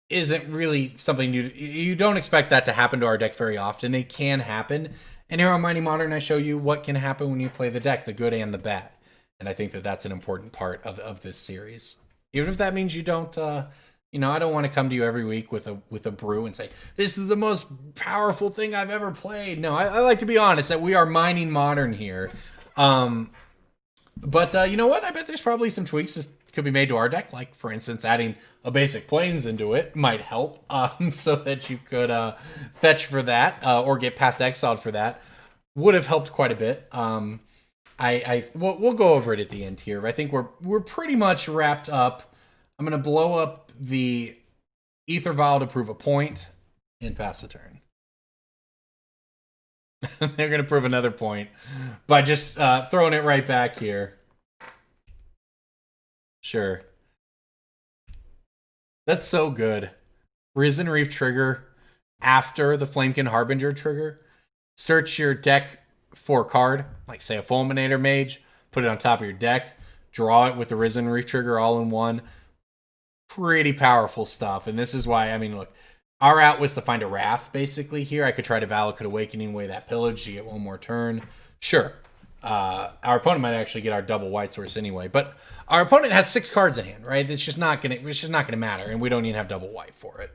isn't really something new, you don't expect that to happen to our deck very often. It can happen. And here on Mighty Modern, I show you what can happen when you play the deck, the good and the bad. And I think that that's an important part of this series. Even if that means you don't, I don't want to come to you every week with a brew and say, this is the most powerful thing I've ever played. No, I like to be honest that we are Mighty Modern here. But you know what? I bet there's probably some tweaks that could be made to our deck. Like, for instance, adding a basic Plains into it might help so that you could fetch for that or get Path to Exiled for that. Would have helped quite a bit. We'll go over it at the end here. I think we're pretty much wrapped up. I'm going to blow up the Aether Vial to prove a point and pass the turn. They're going to prove another point by just throwing it right back here. Sure. That's so good. Risen Reef trigger after the Flamekin Harbinger trigger. Search your deck for a card, like say a Fulminator Mage, put it on top of your deck, draw it with the Risen Reef trigger all in one. Pretty powerful stuff. And this is why, I mean, look, our out was to find a Wrath, basically, here. I could try to Valakut Awakening away that Pillage to get one more turn. Sure. Our opponent might actually get our double white source anyway, but our opponent has 6 cards in hand, right? It's just not gonna matter, and we don't even have double white for it.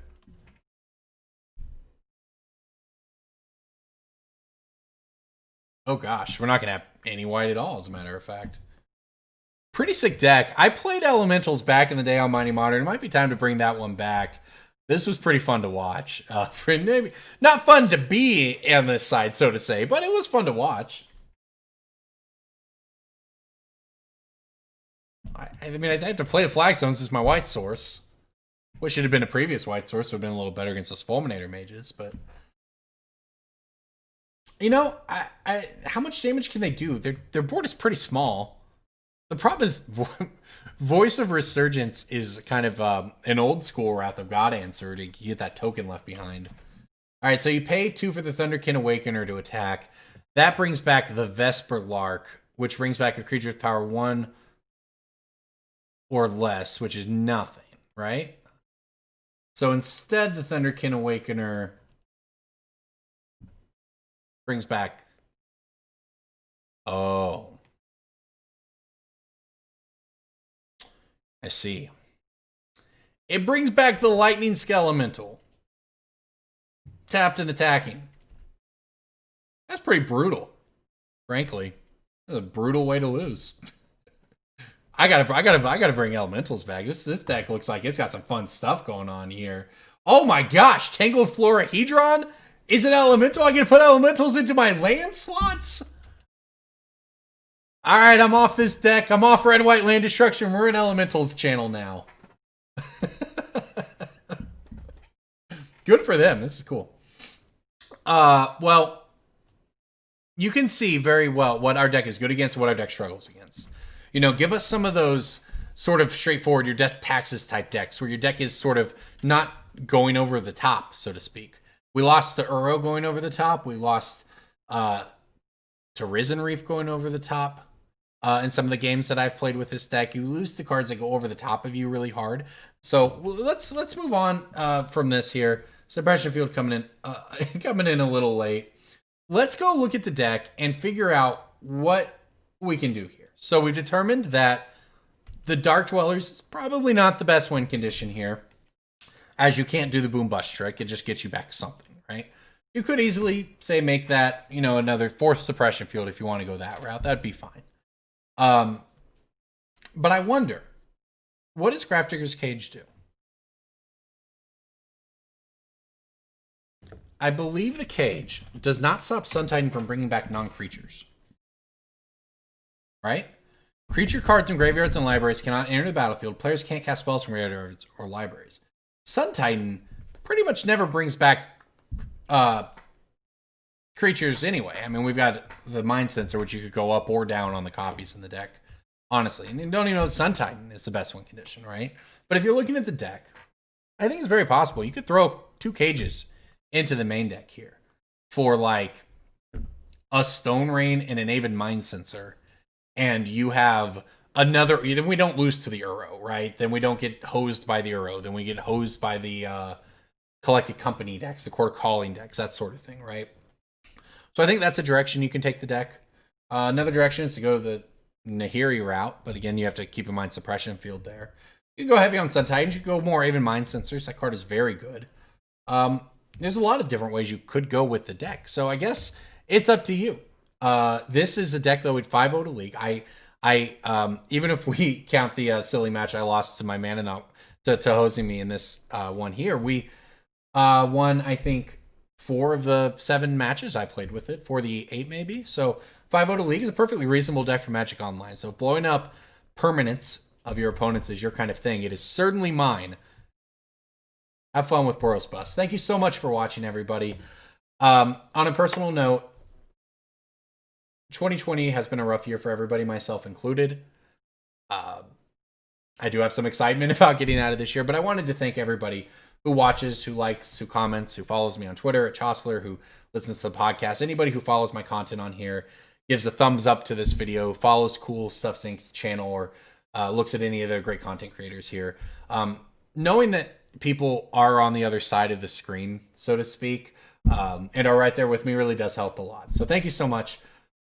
Oh gosh, we're not gonna have any white at all, as a matter of fact. Pretty sick deck. I played Elementals back in the day on Mighty Modern. It might be time to bring that one back. This was pretty fun to watch. For maybe not fun to be on this side, so to say, but it was fun to watch. I mean, I have to play the Flagstones as my white source. Wish it had been a previous white source. Would have been a little better against those Fulminator Mages, but... You know, how much damage can they do? Their board is pretty small. The problem is... Voice of Resurgence is kind of an old school Wrath of God answer to get that token left behind. Alright, so you pay 2 for the Thunderkin Awakener to attack. That brings back the Vesper Lark, which brings back a creature with power 1 or less, which is nothing, right? So instead, the Thunderkin Awakener brings back... Oh. I see. It brings back the Lightning Skelemental. Tapped and attacking. That's pretty brutal, frankly. That's a brutal way to lose. I gotta bring Elementals back. This deck looks like it's got some fun stuff going on here. Oh my gosh, Tangled Florahedron is an Elemental. I can put Elementals into my land slots. All right, I'm off this deck. I'm off Red White Land Destruction. We're in Elementals channel now. Good for them. This is cool. Well, you can see very well what our deck is good against and what our deck struggles against. You know, give us some of those sort of straightforward, your death taxes type decks where your deck is sort of not going over the top, so to speak. We lost to Uro going over the top. We lost to Risen Reef going over the top. In some of the games that I've played with this deck, you lose to cards that go over the top of you really hard. So let's move on from this here. Suppression Field coming in a little late. Let's go look at the deck and figure out what we can do here. So we've determined that the Dark-Dwellers is probably not the best win condition here, as you can't do the boom bust trick. It just gets you back something, right? You could easily say make that, you know, another 4th Suppression Field if you want to go that route. That'd be fine. But I wonder, what does Grafdigger's Cage do? I believe the Cage does not stop Sun Titan from bringing back non-creatures. Right? Creature cards in graveyards and libraries cannot enter the battlefield. Players can't cast spells from graveyards or libraries. Sun Titan pretty much never brings back creatures anyway. I mean, we've got the Mindcensor, which you could go up or down on the copies in the deck, honestly. And you don't even know that Sun Titan is the best one condition, right? But if you're looking at the deck, I think it's very possible. You could throw 2 cages into the main deck here for like a Stone Rain and an Aven Mindcensor. And you have another... Then we don't lose to the Uro, right? Then we don't get hosed by the Uro. Then we get hosed by the Collected Company decks, the Court Calling decks, that sort of thing, right? So I think that's a direction you can take the deck. Another direction is to go the Nahiri route, but again, you have to keep in mind Suppression Field there. You can go heavy on Sun Titan. You can go more Aven Mindcensors. That card is very good. There's a lot of different ways you could go with the deck. So I guess it's up to you. This is a deck, though, with 5-0 to League. Even if we count the silly match I lost to my Mana Tithe to hosing me in this one here, we won, I think, 4 of the 7 matches I played with it, 4 of the 8 maybe. So 5-0 to League is a perfectly reasonable deck for Magic Online. So if blowing up permanents of your opponents is your kind of thing, it is certainly mine. Have fun with Boros Bust. Thank you so much for watching, everybody. On a personal note, 2020 has been a rough year for everybody, myself included. I do have some excitement about getting out of this year, but I wanted to thank everybody who watches, who likes, who comments, who follows me on Twitter at Chosler, who listens to the podcast, anybody who follows my content on here, gives a thumbs up to this video, follows CoolStuffInc's channel, or looks at any of the great content creators here. Knowing that people are on the other side of the screen, so to speak, and are right there with me really does help a lot. So thank you so much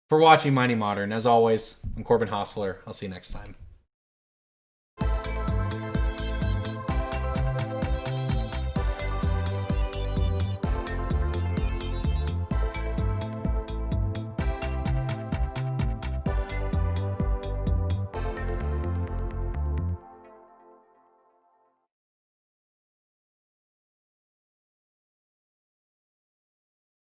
for watching Mighty Modern. As always, I'm Corbin Hosler. I'll see you next time.